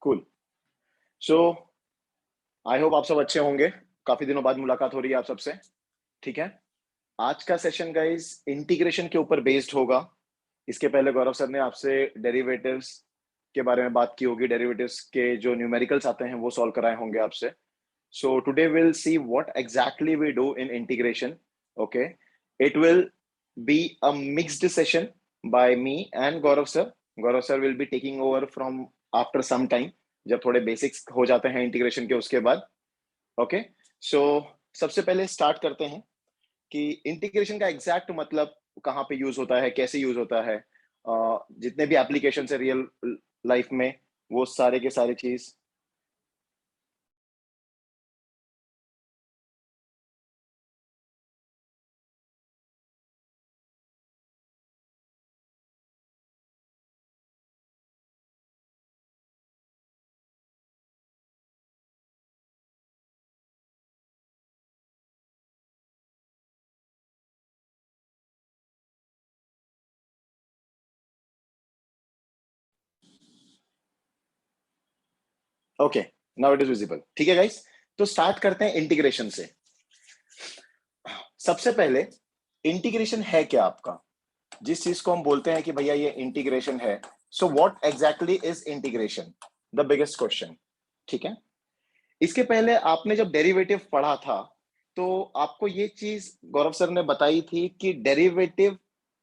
Cool. So I hope आप सब अच्छे होंगे। काफी दिनों बाद मुलाकात हो रही है आप सबसे। ठीक है, आज का सेशन गाइस इंटीग्रेशन के ऊपर बेस्ड होगा। इसके पहले गौरव सर ने आपसे डेरिवेटिव्स के बारे में बात की होगी, डेरिवेटिव्स के जो न्यूमेरिकल्स आते हैं वो सॉल्व कराए होंगे आपसे। So today will see what exactly we do in integration. Okay, it will be a mixed session by me and Gaurav sir. Gaurav sir will be taking over from after some time, जब थोड़े basics हो जाते हैं integration के उसके बाद। Okay, सो सबसे पहले स्टार्ट करते हैं कि इंटीग्रेशन का एग्जैक्ट मतलब कहाँ पे यूज होता है, कैसे यूज होता है। जितने भी एप्लीकेशन है रियल लाइफ में, वो सारे के सारे चीज। Okay, now it is visible. ठीक है गाइस, तो स्टार्ट करते हैं इंटीग्रेशन से। सबसे पहले इंटीग्रेशन है क्या आपका, जिस चीज को हम बोलते हैं कि भैया ये इंटीग्रेशन है। So what exactly is integration, the biggest question. ठीक है, इसके पहले आपने जब डेरिवेटिव पढ़ा था तो आपको ये चीज गौरव सर ने बताई थी कि डेरिवेटिव,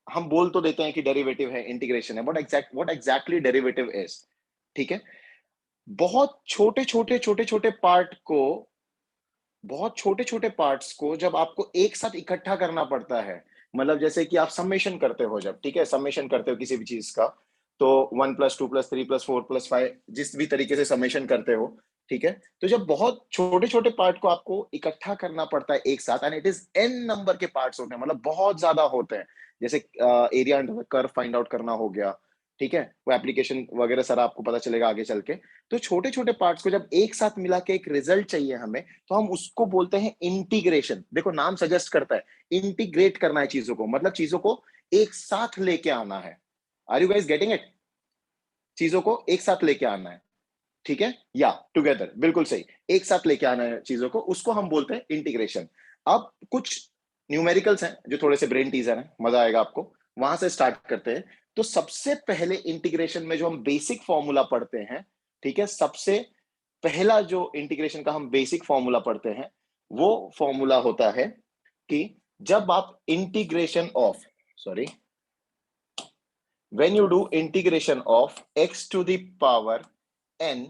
हम बोल तो देते हैं कि डेरिवेटिव है, इंटीग्रेशन है, but what exactly derivative is. ठीक है, बहुत छोटे छोटे छोटे छोटे पार्ट को, बहुत छोटे छोटे पार्ट्स को जब आपको एक साथ इकट्ठा करना पड़ता है, मतलब जैसे कि आप समेशन करते हो जब, ठीक है, समेशन करते हो किसी भी चीज का, तो 1+2+3+4+5 जिस भी तरीके से समेशन करते हो, ठीक है, तो जब बहुत छोटे छोटे पार्ट को आपको इकट्ठा करना पड़ता है एक साथ, and it is an number के पार्ट्स होते हैं, मतलब बहुत ज्यादा होते हैं। जैसे area under curve find out करना हो गया, ठीक है, वो एप्लीकेशन वगैरह सारा आपको पता चलेगा आगे चल के। तो छोटे छोटे पार्ट्स को जब एक साथ मिला के एक रिजल्ट चाहिए हमें, तो हम उसको बोलते हैं इंटीग्रेशन। देखो नाम सजेस्ट करता है, इंटीग्रेट करना है चीजों को, मतलब चीजों को एक साथ लेके आना है। Are you guys getting it? चीजों को एक साथ लेके आना है, ठीक है, या टुगेदर, बिल्कुल सही, एक साथ लेके आना है चीजों को, उसको हम बोलते हैं इंटीग्रेशन। अब कुछ न्यूमेरिकल्स हैं जो थोड़े से ब्रेन टीजर हैं, मजा आएगा आपको, वहां से स्टार्ट करते हैं। तो सबसे पहले इंटीग्रेशन में जो हम बेसिक फॉर्मूला पढ़ते हैं, ठीक है, सबसे पहला जो इंटीग्रेशन का हम बेसिक फॉर्मूला पढ़ते हैं, वो फॉर्मूला होता है कि जब आप integration of, sorry, when you do integration of x to the power n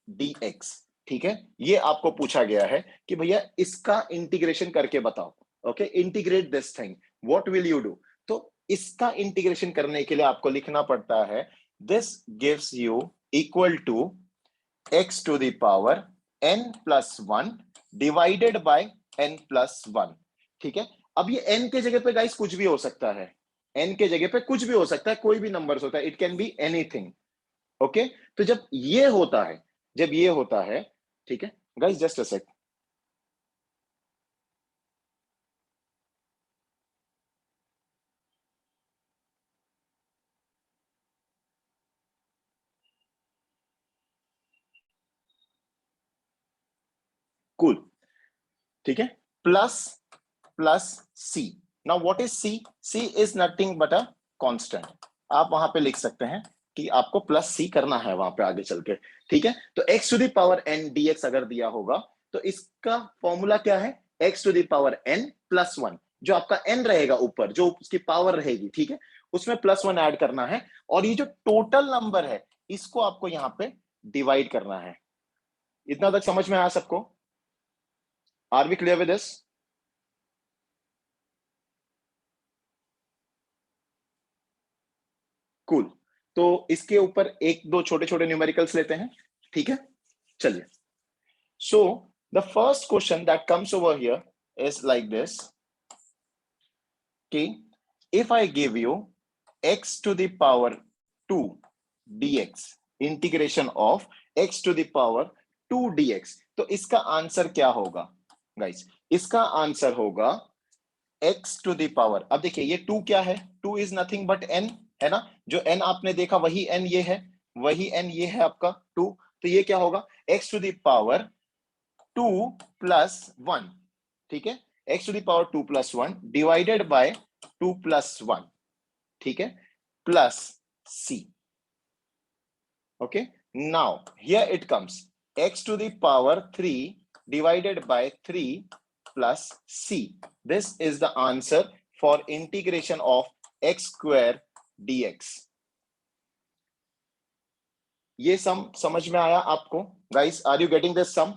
dx, ठीक है, ये आपको पूछा गया है कि भैया इसका इंटीग्रेशन करके बताओ। Okay, integrate this thing, what will you do. तो इसका इंटीग्रेशन करने के लिए आपको लिखना पड़ता है this gives you equal to x to the power n plus 1 divided by n plus 1। ठीक है, अब ये n के जगह पे गाइस कुछ भी हो सकता है, n के जगह पे कुछ भी हो सकता है, कोई भी नंबर होता है, it can be anything. Okay, तो जब ये होता है, जब ये होता है, ठीक है guys, just a sec. Cool, ठीक है, plus plus C. Now what is C? C is nothing but a constant. आप वहां पे लिख सकते हैं कि आपको प्लस सी करना है वहां पे आगे चल के, ठीक है। तो x to the power n dx अगर दिया होगा तो इसका फॉर्मूला क्या है, x to the power n plus 1। जो आपका n रहेगा ऊपर, जो उसकी पावर रहेगी, ठीक है, उसमें प्लस 1 ऐड करना है, और ये जो टोटल नंबर है इसको आपको यहाँ पे डिवाइड करना है। इतना तक समझ में आया सबको? Are we clear with this? Cool. तो इसके ऊपर एक दो छोटे छोटे न्यूमेरिकल्स लेते हैं, ठीक है, चलिए। So the first question that comes over here is like this कि if I give you x to the power 2 dx, integration of x to the power 2 dx, तो इसका आंसर क्या होगा गाइस? इसका आंसर होगा x टू द पावर, अब देखिए ये 2 क्या है, 2 इज नथिंग बट n, है ना, जो n आपने देखा वही n ये है, वही n ये है आपका 2, तो ये क्या होगा, x to the power 2 plus 1, ठीक है, x to the power 2 plus 1 divided by 2 plus 1, ठीक है, plus c. Okay, now here it comes, x to the power 3 divided by 3 plus c. This is the answer for integration of x square dx. ये सम समझ में आया आपको guys? Are you getting this sum?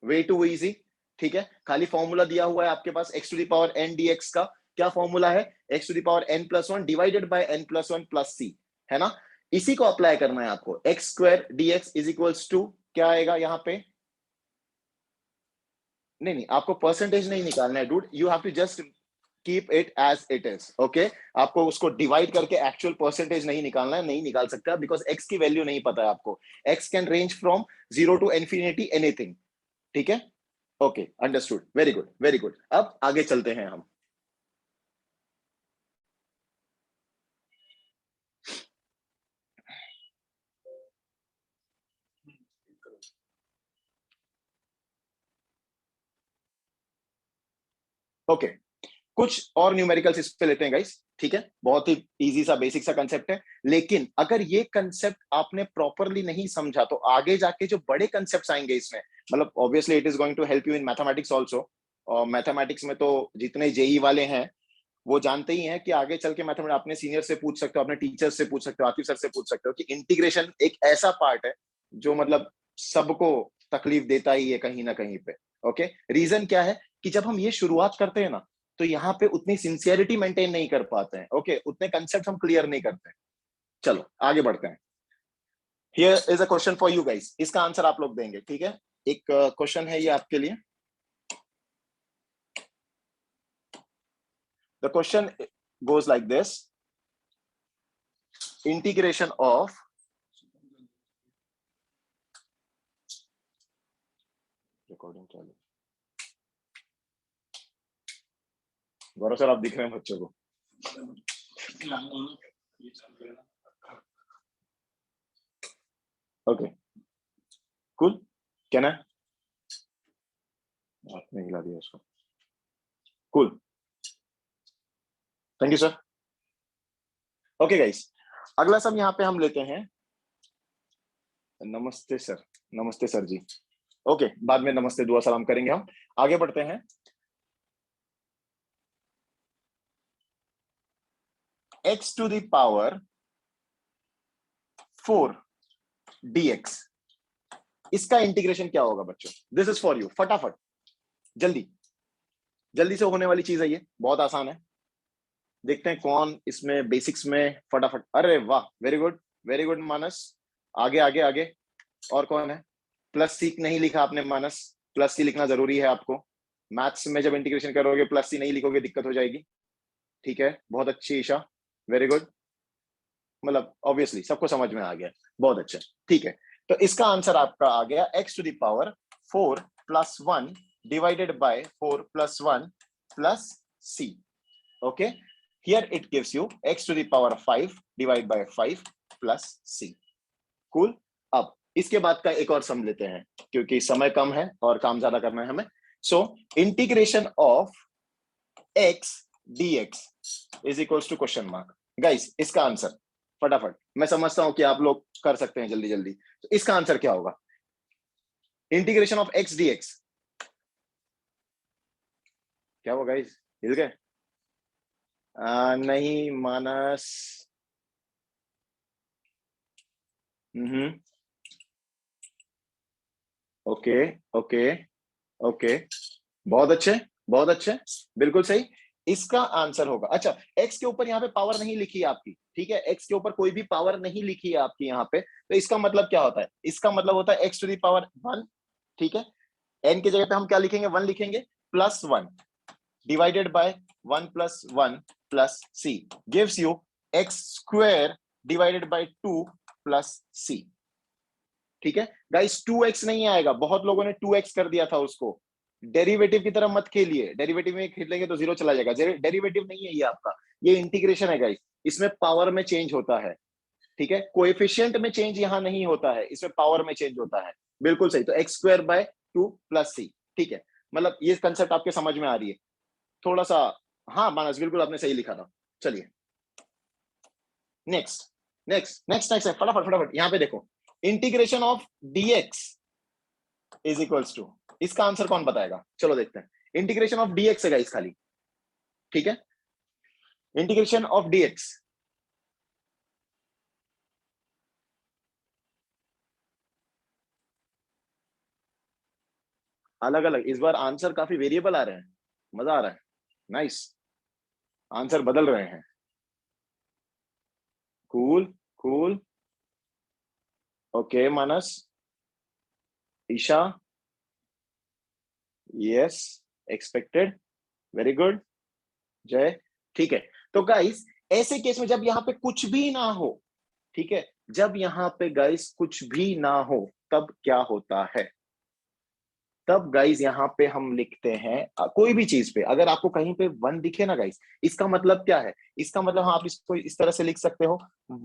Way too easy, ठीक है। खाली formula दिया हुआ है आपके पास x to the power n dx का। क्या फॉर्मूला है? x to the power n plus 1 divided by n plus 1 plus c, है ना। इसी को अप्लाई करना है आपको। X square dx is equals to क्या आएगा यहाँ पे? नहीं, आपको परसेंटेज नहीं निकालना है dude, you have to just keep it as it is, okay. आपको उसको डिवाइड करके एक्चुअल परसेंटेज नहीं निकालना है, नहीं निकाल सकता बिकॉज एक्स की वैल्यू नहीं पता है आपको। X can range from 0 to infinity anything, ठीक है। Okay, understood, very good very good. अब आगे चलते हैं हम। ओके, कुछ और न्यूमेरिकल्स इस पे लेते हैं गाइस, ठीक है। बहुत ही इजी सा बेसिक सा कंसेप्ट है, लेकिन अगर ये कंसेप्ट आपने प्रॉपरली नहीं समझा तो आगे जाके जो बड़े कंसेप्ट्स आएंगे इसमें, मतलब obviously it is going to help you in mathematics also. और मैथमेटिक्स में तो जितने जेई वाले हैं वो जानते ही हैं कि आगे चल के मैथमेटिक्स अपने सीनियर से पूछ सकते हो, अपने टीचर से पूछ सकते हो, आतिफ सर से पूछ सकते हो कि इंटीग्रेशन एक ऐसा पार्ट है जो मतलब सबको तकलीफ देता ही है कहीं ना कहीं पे। ओके, रीजन क्या है कि जब हम ये शुरुआत करते हैं ना तो यहाँ पे उतनी सिंसियरिटी मेंटेन नहीं कर पाते हैं, ओके, उतने कंसेप्ट हम क्लियर नहीं करते हैं। चलो आगे बढ़ते हैं। Here is a question for you guys, इसका आंसर आप लोग देंगे, ठीक है। एक क्वेश्चन है ये आपके लिए। The question goes like this, integration of recording चालू। गौरव सर आप दिख रहे हैं बच्चों को? Okay cool, can I? आपने हिला दिया उसको, cool, thank you sir. Okay guys, अगला सम यहाँ पे हम लेते हैं। नमस्ते सर, नमस्ते सर जी। ओके, बाद में नमस्ते दुआ सलाम करेंगे हम। आगे बढ़ते हैं। x to the power 4 dx, इसका इंटीग्रेशन क्या होगा बच्चों? दिस इज फॉर यू, फटाफट, जल्दी जल्दी से होने वाली चीज है ये, बहुत आसान है। देखते हैं कौन इसमें बेसिक्स में फटाफट। अरे वाह, वेरी गुड मानस, आगे आगे आगे। और कौन है? प्लस सी नहीं लिखा आपने मानस, प्लस सी लिखना जरूरी है आपको। मैथ्स में जब इंटीग्रेशन करोगे प्लस सी नहीं लिखोगे दिक्कत हो जाएगी, ठीक है। बहुत अच्छी ईशा, वेरी गुड, मतलब ऑब्वियसली सबको समझ में आ गया, बहुत अच्छा, ठीक है। तो इसका आंसर आपका आ गया x to the power 4 plus 1 divided by 4 plus 1 plus c। Okay, here it gives you x to the power 5 divide by 5 plus c। Cool. अब इसके बाद का एक और सम लेते हैं क्योंकि समय कम है और काम ज्यादा करना है हमें। So integration of x dx is equals to question mark. Guys इसका आंसर फटाफट, मैं समझता हूं कि आप लोग कर सकते हैं जल्दी जल्दी। तो इसका आंसर क्या होगा? इंटीग्रेशन ऑफ x dx क्या होगा गाइस? हिल गए? नहीं मानस। ओके ओके ओके, बहुत अच्छे बहुत अच्छे, बिल्कुल सही। इसका आंसर होगा, अच्छा x के ऊपर यहाँ पे पावर नहीं लिखी है आपकी, ठीक है, x के ऊपर कोई भी पावर नहीं लिखी है आपकी यहाँ पे, तो इसका मतलब क्या होता है? इसका मतलब होता है x टू द पावर 1, ठीक है। n की जगह पे हम क्या लिखेंगे? 1 लिखेंगे, plus 1 divided bye 1 plus 1 plus c gives you x square divided by 2 plus c, ठीक है। गाइस 2x नहीं आएगा, बहुत लोगों ने 2x कर दिया था उसको। डेरिवेटिव की तरह मत खेलिए, डेरिवेटिव में खेलेंगे तो जीरो चला जाएगा। डेरिवेटिव नहीं है ये आपका, ये इंटीग्रेशन है गाइस, इसमें पावर में चेंज होता है। ठीक है, कोएफिशिएंट में चेंज यहां नहीं होता है, इसमें पावर में चेंज होता है। बिल्कुल सही, तो x square by 2 plus C. ठीक है, मतलब ये कंसेप्ट आपके समझ में आ रही है थोड़ा सा। हाँ मानस, बिल्कुल आपने सही लिखा था। चलिए नेक्स्ट नेक्स्ट नेक्स्ट नेक्स्ट, फटाफट फटाफट यहाँ पे देखो, integration of dx is equals to, इसका आंसर कौन बताएगा? चलो देखते हैं। इंटीग्रेशन ऑफ dx है गाइस खाली, ठीक है, इंटीग्रेशन ऑफ dx। अलग अलग, इस बार आंसर काफी वेरिएबल आ रहे हैं, मजा आ रहा है, नाइस, आंसर बदल रहे हैं। Cool cool, okay Manas, Isha, yes, expected, very good, Jay. ठीक है, तो गाइस ऐसे केस में जब यहाँ पे कुछ भी ना हो, ठीक है, जब यहाँ पे गाइस कुछ भी ना हो तब क्या होता है? तब गाइस यहाँ पे हम लिखते हैं कोई भी चीज पे अगर आपको कहीं पे वन दिखे ना गाइस, इसका मतलब क्या है? इसका मतलब आप इसको इस तरह से लिख सकते हो,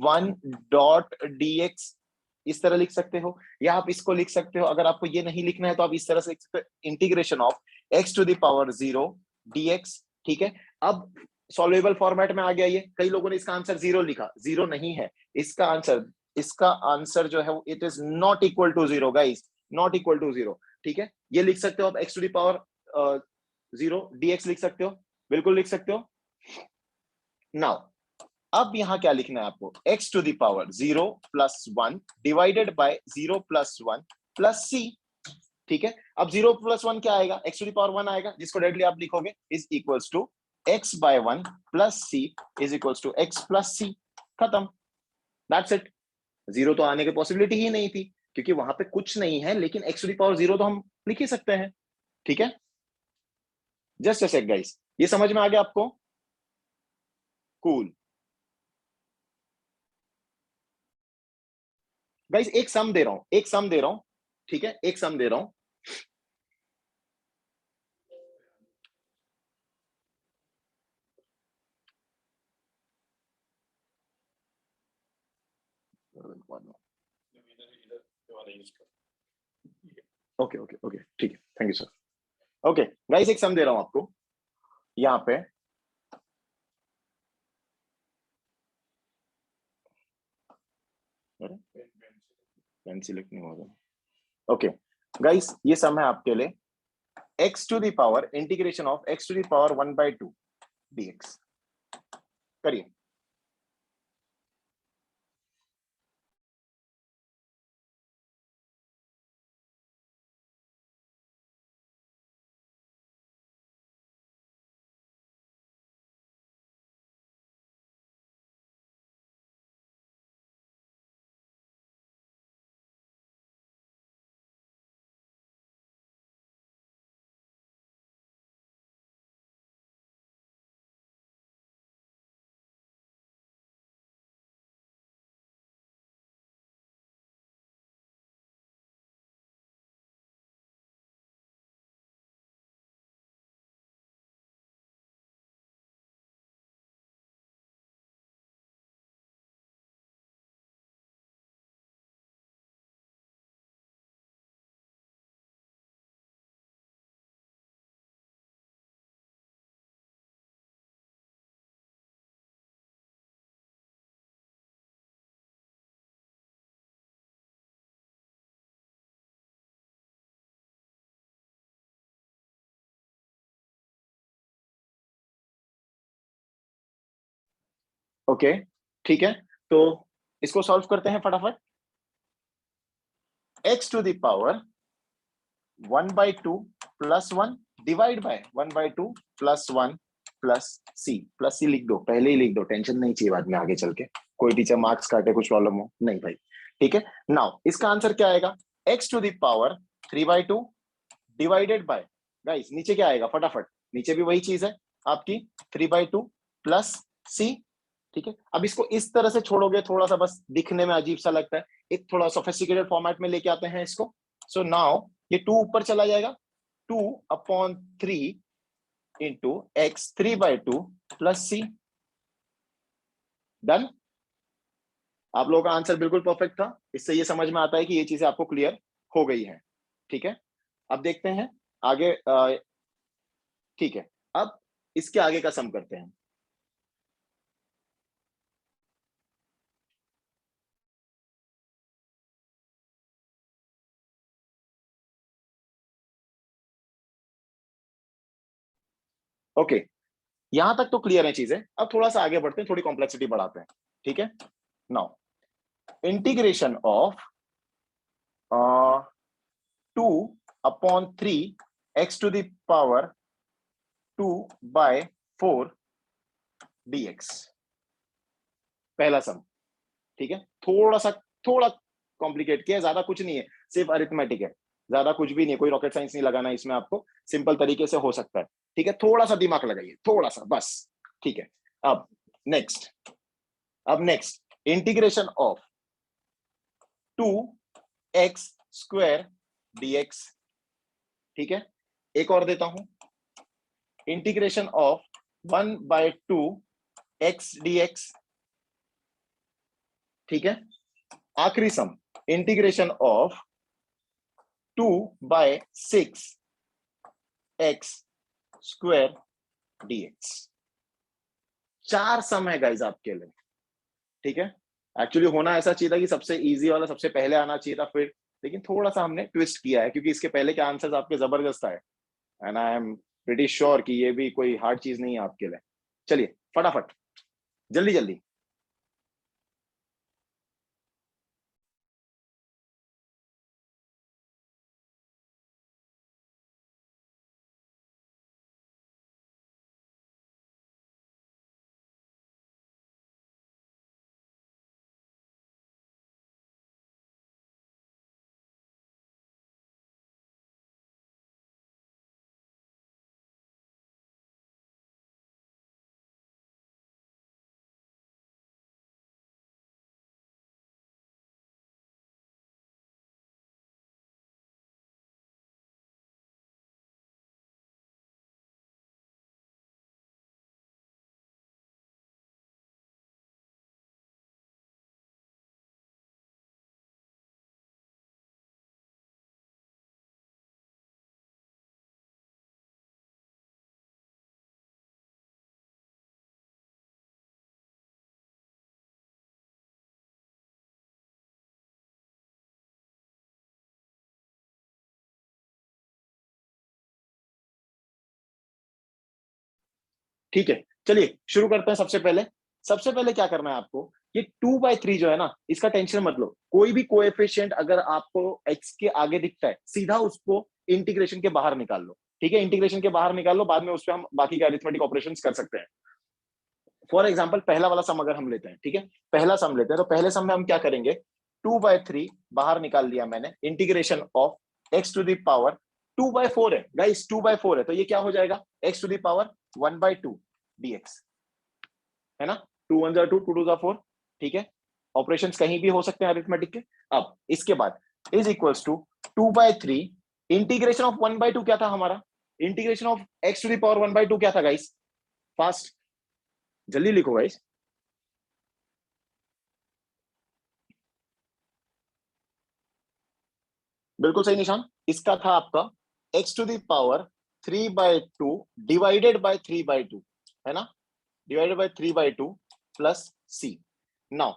1.dx, इस तरह लिख सकते हो, या आप इसको लिख सकते हो, अगर आपको ये नहीं लिखना है तो आप इस तरह से लिख सकते हो, इंटीग्रेशन ऑफ x⁻0 dx। ठीक है, अब सॉल्वेबल फॉर्मेट में आ गया ये। कई लोगों ने इसका आंसर जीरो लिखा, जीरो नहीं है इसका आंसर जो है it is not equal to zero guys, not equal to zero. ठीक है, ये लिख सकते हो आप x⁻0 dx लिख सकते हो, बिल्कुल लिख सकते हो। नाउ अब यहां क्या लिखना है आपको? x⁻0 plus 1 divided bye 0 plus 1 plus c। ठीक है, अब 0 प्लस 1 क्या आएगा? x⁻1 आएगा, जिसको डायरेक्टली आप लिखोगे is equals to x/1 plus c is equals to x plus c। खत्म, दैट्स इट। जीरो तो आने की पॉसिबिलिटी ही नहीं थी क्योंकि वहां पे कुछ नहीं है, लेकिन x⁻0 तो हम लिख ही सकते हैं। ठीक है, जस्ट अ सेक गाइस, ये समझ में आ गया आपको? कूल गाइस, एक सम दे रहा हूं, एक सम दे रहा हूं, ठीक है, एक सम दे रहा हूं। ओके ओके ओके, ठीक है, thank you sir. Okay guys, एक सम दे रहा हूं आपको यहाँ पे, पेन सिलेक्ट नहीं होगा। ओके गाइस, ये सम है आपके लिए, x⁻, integration of x⁻1 by 2 dx। करिए। ओके ठीक है, तो इसको सॉल्व करते हैं फटाफट। x⁻1 by 2 plus 1 divide by 1 by 2 plus 1 plus C लिख दो, पहले ही लिख दो, टेंशन नहीं चाहिए बाद में आगे चल के कोई टीचर मार्क्स काटे, कुछ प्रॉब्लम हो नहीं भाई। ठीक है, नाउ इसका आंसर क्या आएगा? x⁻3 by 2 divided by, guys नीचे क्या आएगा फटाफट? नीचे भी वही चीज है आपकी, 3/2 प्लस सी। ठीक है, अब इसको इस तरह से छोड़ोगे, थोड़ा सा बस दिखने में अजीब सा लगता है, एक थोड़ा सोफिस्टिकेटेड फॉर्मेट में लेके आते हैं इसको। सो नाउ ये 2 ऊपर चला जाएगा, 2/3 इंटू एक्स 3/2 प्लस सी। डन। आप लोगों का आंसर बिल्कुल परफेक्ट था। इससे ये समझ में आता है कि ये चीजें आपको क्लियर हो गई हैं। ठीक है, अब देखते हैं आगे। ठीक है, अब इसके आगे का सम करते हैं। ओके, यहां तक तो क्लियर है चीजें। अब थोड़ा सा आगे बढ़ते हैं, थोड़ी कॉम्प्लेक्सिटी बढ़ाते हैं। ठीक है, नाउ इंटीग्रेशन ऑफ 2/3 x⁴ पहला सम। ठीक है, थोड़ा कॉम्प्लिकेट किया, ज्यादा कुछ नहीं है, सिर्फ अरिथमेटिक है, ज्यादा कुछ भी नहीं है, कोई रॉकेट साइंस नहीं लगाना इसमें आपको, सिंपल तरीके से हो सकता है। ठीक है, थोड़ा सा दिमाग लगाइए, थोड़ा सा बस। ठीक है, अब नेक्स्ट, इंटीग्रेशन ऑफ 2x² ठीक है, एक और देता हूं, इंटीग्रेशन ऑफ 1/2 x dx। ठीक है, आखिरी सम, इंटीग्रेशन ऑफ 2/6 x² dx। 4 सम है गाइस आपके लिए। ठीक है, एक्चुअली होना ऐसा चाहिए था कि सबसे इजी वाला सबसे पहले आना चाहिए था फिर, लेकिन थोड़ा सा हमने ट्विस्ट किया है, क्योंकि इसके पहले के आंसर्स आपके जबरदस्त आए, and I am pretty sure कि ये भी कोई हार्ड चीज नहीं है आपके लिए। चलिए फटाफट, जल्दी जल्दी। ठीक है, चलिए शुरू करते हैं। सबसे पहले क्या करना है आपको, ये 2/3 जो है ना, इसका टेंशन मत लो। कोई भी कोएफिशिएंट अगर आपको x के आगे दिखता है, सीधा उसको इंटीग्रेशन के बाहर निकाल लो। ठीक है, इंटीग्रेशन के बाहर निकाल लो, बाद में उस पर हम बाकी के अरिथमेटिक ऑपरेशंस कर सकते हैं। फॉर एग्जाम्पल पहला वाला सम अगर हम लेते हैं, ठीक है, पहला सम लेते हैं, तो पहले सम में हम क्या करेंगे, 2/3 बाहर निकाल लिया मैंने, इंटीग्रेशन ऑफ x⁴ है गाइस, 2/4 है, तो ये क्या हो जाएगा, x⁴ 1/2 dx, है ना। 2 1 2, 2 2 4। ठीक है, ऑपरेशंस कहीं भी हो सकते हैं अरिथमेटिक के। अब इसके बाद is equals to 2/3 integration of 1/2 क्या था हमारा, इंटीग्रेशन ऑफ x⁴ 1/2 क्या था गाइस, फास्ट, जल्दी लिखो गाइस। बिल्कुल सही निशान, इसका था आपका x⁴ 3/2 डिवाइडेड बाय 3/2, है ना, divided by 3/2 plus c। Now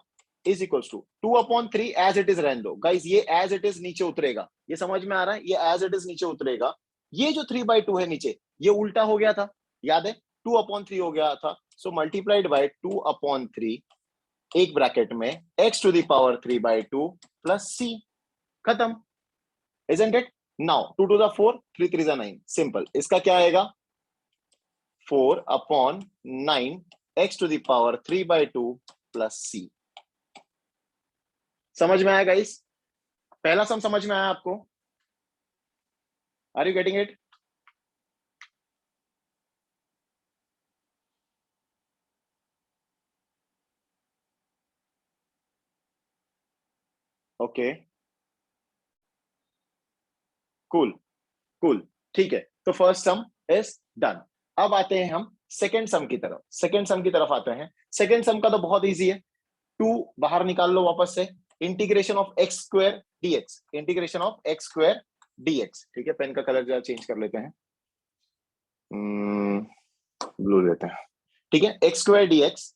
is equals to 2/3 as it is रहने दो गाइस, ये एज इट इज नीचे उतरेगा, ये समझ में आ रहा है, ये एज इट इज नीचे उतरेगा। ये जो 3/2 है नीचे, ये उल्टा हो गया था, याद है, 2/3 हो गया था, सो मल्टीप्लाइड बाय 2/3, एक ब्रैकेट में x⁴ 3/2 प्लस c, खत्म, isn't it? Now 2 2 4, 3 3 9, simple. इसका क्या आएगा, 4/9 x⁴ 3/2 प्लस c। समझ में आएगा इस, पहला सम समझ में आया आपको, are you getting it? Okay, cool cool, ठीक है, तो फर्स्ट सम इज डन। अब आते हैं हम सेकेंड सम की तरफ, आते हैं। सेकेंड सम का तो बहुत इजी है, टू बाहर निकाल लो वापस से, integration of x square dx, integration of x square dx, ठीक है। पेन का कलर जरा चेंज कर लेते हैं, ब्लू लेते हैं, ठीक है। X square dx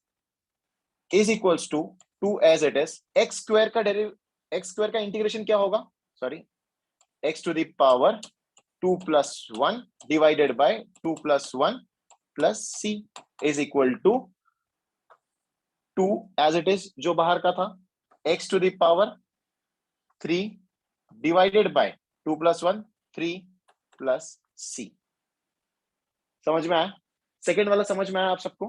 is equals to two as it is, x square का एक्स स्क्वायर का इंटीग्रेशन क्या होगा, sorry, x to the power 2 plus 1 divided by 2 plus 1 plus c is equal to 2 as it is, जो बाहर का था, x to the power 3 divided by 2 plus 1 3 plus c। समझ में आया? सेकेंड वाला समझ में आया आप सबको?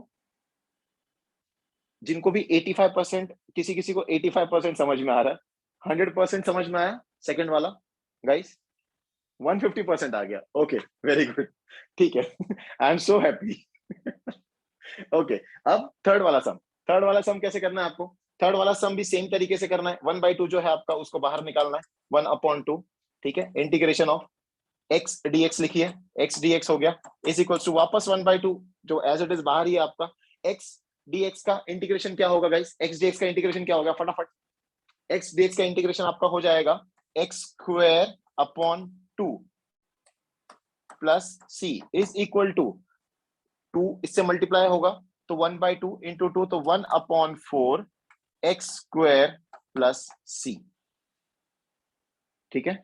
जिनको भी 85%, किसी किसी को 85% समझ में आ रहा है, 100% समझ में आया सेकेंड वाला गाइस? 150% आ गया, ओके, वेरी गुड, ठीक है, I am so happy. Okay, अब थर्ड वाला सम, थर्ड वाला सम कैसे करना है आपको? थर्ड वाला सम भी सेम तरीके से करना है, 1/2 जो है आपका उसको बाहर निकालना है, 1/2, ठीक है। इंटीग्रेशन ऑफ एक्स डीएक्स लिखिए, एक्स डीएक्स हो गया, इज इक्वल टू वापस 1/2 जो एज इट इज बाहर ही है आपका, एक्स डीएक्स का इंटीग्रेशन क्या होगा गाइस? एक्स डीएक्स का इंटीग्रेशन क्या होगा फटाफट? एक्स डीएक्स का इंटीग्रेशन आपका हो जाएगा x square upon 2 plus C is equal to 2, इससे मल्टीप्लाई होगा तो 1/2 इंटू 2 तो 1/4 एक्स स्क्वायर प्लस सी, ठीक है।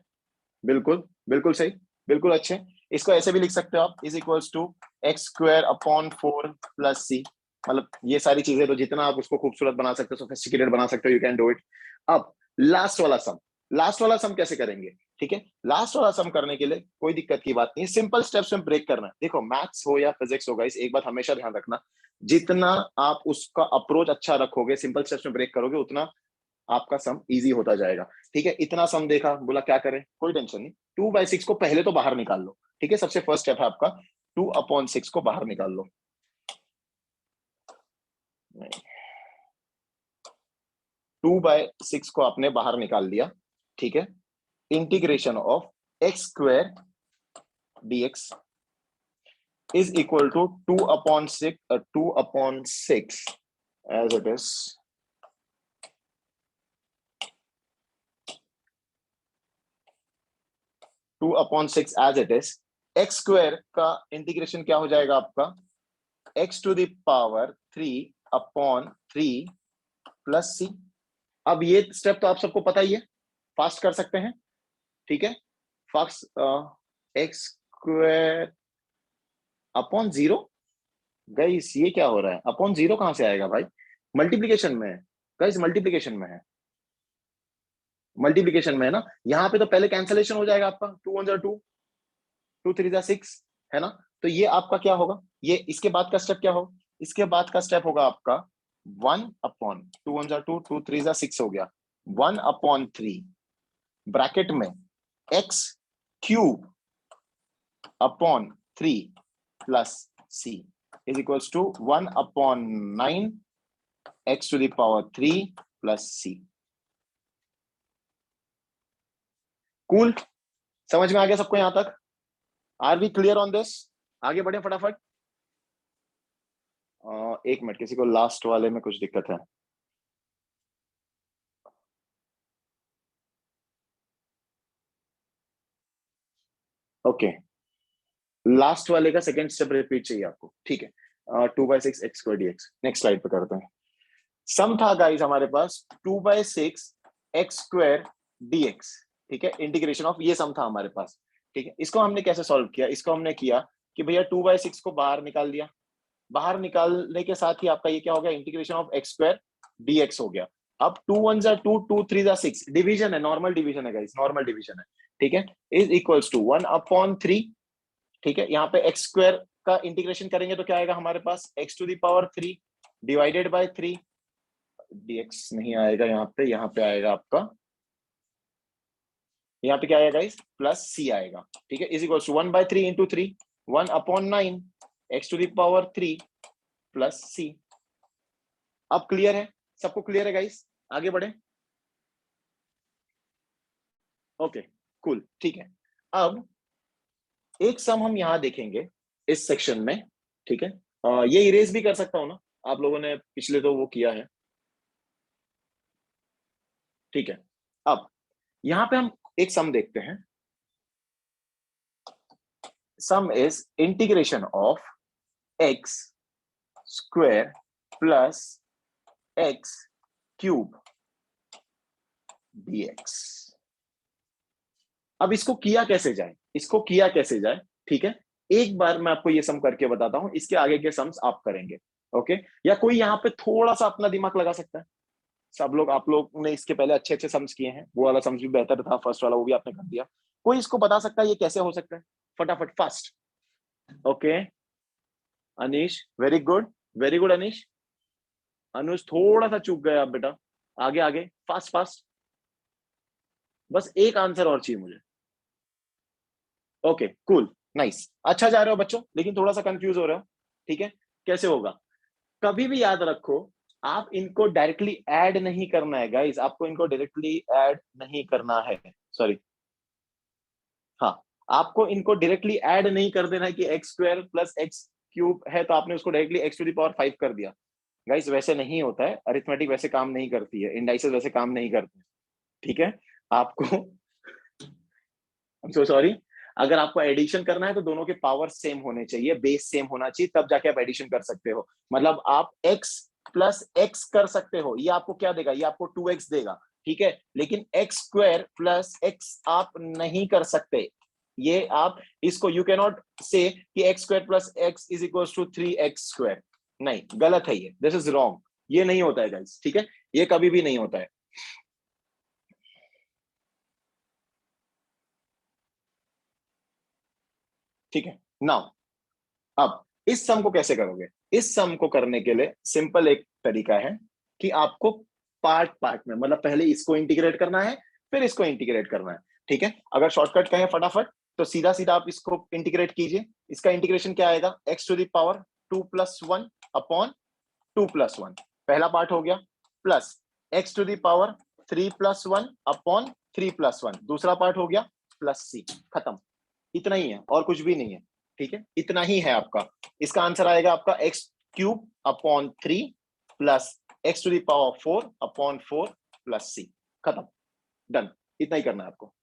बिल्कुल बिल्कुल सही, बिल्कुल अच्छे। इसको ऐसे भी लिख सकते हो आप, is equals to x square upon 4 plus C. मतलब ये सारी चीजें तो जितना आप उसको खूबसूरत बना सकते हो, सोफिस्टिकेटेड बना सकते हो, यू कैन डू इट। अब लास्ट वाला सम, लास्ट वाला सम कैसे करेंगे? ठीक है, लास्ट वाला सम करने के लिए कोई दिक्कत की बात नहीं है, सिंपल स्टेप्स में ब्रेक करना है। देखो मैथ्स हो या फिजिक्स हो गाइस, एक बात हमेशा ध्यान रखना, जितना आप उसका अप्रोच अच्छा रखोगे, सिंपल स्टेप्स में ब्रेक करोगे, उतना आपका सम इजी होता जाएगा, ठीक है। इतना सम देखा, बोला क्या करें, कोई टेंशन नहीं, 2/6 को पहले तो बाहर निकाल लो, ठीक है। सबसे फर्स्ट स्टेप है आपका 2/6 को बाहर निकाल लो, 2/6 को आपने बाहर निकाल दिया, ठीक है। Integration of x square dx is equal to 2/6 as it is, 2/6 as it is. X square का इंटीग्रेशन क्या हो जाएगा आपका? X to the power 3/3 plus C. अब ये स्टेप तो आप सबको पता ही है, फास्ट कर सकते हैं, ठीक है। Fast, x square upon 0, guys ये क्या हो रहा है? अपॉन 0 कहां से आएगा भाई? मल्टीप्लीकेशन में है गाइस, मल्टीप्लीकेशन में है, मल्टीप्लीकेशन में है ना। यहाँ पे तो पहले कैंसलेशन हो जाएगा आपका, 2 1 2, 2 3 6, है ना। तो ये आपका क्या होगा? ये इसके बाद का स्टेप क्या होगा? इसके बाद का स्टेप होगा आपका 1/2 1 2 2 3 6 हो गया, 1/3 ब्रैकेट में x cube upon 3 plus C is equals to 1/9 x to the power 3 plus C. Cool, समझ में आ गया सबको यहां तक? Are we clear on this? आगे बढ़े फटाफट। एक मिनट, किसी को लास्ट वाले में कुछ दिक्कत है? ओके, लास्ट वाले का सेकंड स्टेप रिपीट चाहिए आपको, ठीक है। 2/6 x square dx, next slide पे करते हैं। सम था गाइस हमारे पास 2/6 एक्स स्क्वायर डीएक्स, ठीक है। इंटीग्रेशन ऑफ ये सम था हमारे पास, ठीक है। इसको हमने कैसे सॉल्व किया? इसको हमने किया कि भैया 2/6 को बाहर निकाल दिया, बाहर निकालने के साथ ही आपका ये क्या हो गया? Integration of x square dx हो गया। अब 2 1 2 2 3 6, डिवीजन है, नॉर्मल डिवीजन है गाइस, नॉर्मल डिवीजन है, ठीक है। इज इक्वल्स टू 1/3, ठीक है। यहाँ पे एक्स स्क्वायर का इंटीग्रेशन करेंगे तो क्या आएगा हमारे पास? X to the power 3 divided by 3, dx नहीं आएगा यहाँ पे आएगा आपका, यहाँ पे क्या आएगा गाइस? प्लस सी आएगा, ठीक है। Is equals to 1/3 into 3, 1/9 x to the power 3 plus C. अब क्लियर है सबको? क्लियर है गाइस? आगे बढ़े। ओके कूल, ठीक है। अब एक सम हम यहां देखेंगे इस सेक्शन में, ठीक है। ये इरेज भी कर सकता हूं ना, आप लोगों ने पिछले तो वो किया है, ठीक है, अब यहां पे हम एक सम देखते हैं। सम is integration of x square plus x cube dx। अब इसको किया कैसे जाए, इसको किया कैसे जाए, ठीक है, एक बार मैं आपको ये सम करके बताता हूं, इसके आगे के सम्स आप करेंगे। ओके, या कोई यहां पे थोड़ा सा अपना दिमाग लगा सकता है? सब लोग, आप लोग ने इसके पहले अच्छे अच्छे सम्स किए हैं, वो वाला सम्स भी बेहतर था, फर्स्ट वाला वो भी आपने कर दिया। कोई इसको बता सकता है ये कैसे हो सकता है? फटाफट fast. Okay, Anish, very good Anish. Anuj थोड़ा सा चूक गया आप बेटा, आगे आगे, फास्ट फास्ट, बस एक आंसर और चाहिए मुझे। ओके कूल, नाइस, अच्छा जा रहे हो बच्चों, लेकिन थोड़ा सा कंफ्यूज हो रहे हो, ठीक है। कैसे होगा, कभी भी याद रखो, आप इनको डायरेक्टली ऐड नहीं करना है गाइस, आपको इनको डायरेक्टली ऐड नहीं करना है, सॉरी, हाँ, आपको इनको डायरेक्टली ऐड नहीं कर देना है कि x square plus x cube है तो आपने उसको directly x to the power 5 कर दिया। गाइस वैसे नहीं होता है, अरिथमेटिक वैसे काम नहीं करती है, इंडाइसेस वैसे काम नहीं करते, ठीक है। आपको सो सॉरी, अगर आपको एडिशन करना है तो दोनों के पावर सेम होने चाहिए, बेस सेम होना चाहिए, तब जाके आप एडिशन कर सकते हो। मतलब आप x प्लस एक्स कर सकते हो, ये आपको क्या देगा, ये आपको 2x देगा, ठीक है, लेकिन एक्स स्क्वायर प्लस एक्स आप नहीं कर सकते। ये आप इसको यू कैन नॉट से कि x square plus x is equal to 3x square, नहीं, गलत है, ये दिस इज रॉन्ग, ये नहीं होता है गाइस, ठीक है, ये कभी भी नहीं होता है। ठीक है, नाउ अब इस सम को कैसे करोगे? इस सम को करने के लिए सिंपल एक तरीका है कि आपको पार्ट पार्ट में, मतलब पहले इसको इंटीग्रेट करना है, फिर इसको इंटीग्रेट करना है, ठीक है। अगर शॉर्टकट कहें फटाफट, तो सीधा सीधा आप इसको इंटीग्रेट कीजिए। इसका इंटीग्रेशन क्या आएगा, x to the power 2+1 upon 2+1, पहला पार्ट हो गया, plus x to the power 3+1 upon 3+1, दूसरा पार्ट हो गया, प्लस सी, खत्म, इतना ही है और कुछ भी नहीं है, ठीक है, इतना ही है आपका। इसका आंसर आएगा आपका x cube upon 3 plus x to the power 4 upon 4 plus C, खत्म, डन, इतना ही करना है आपको।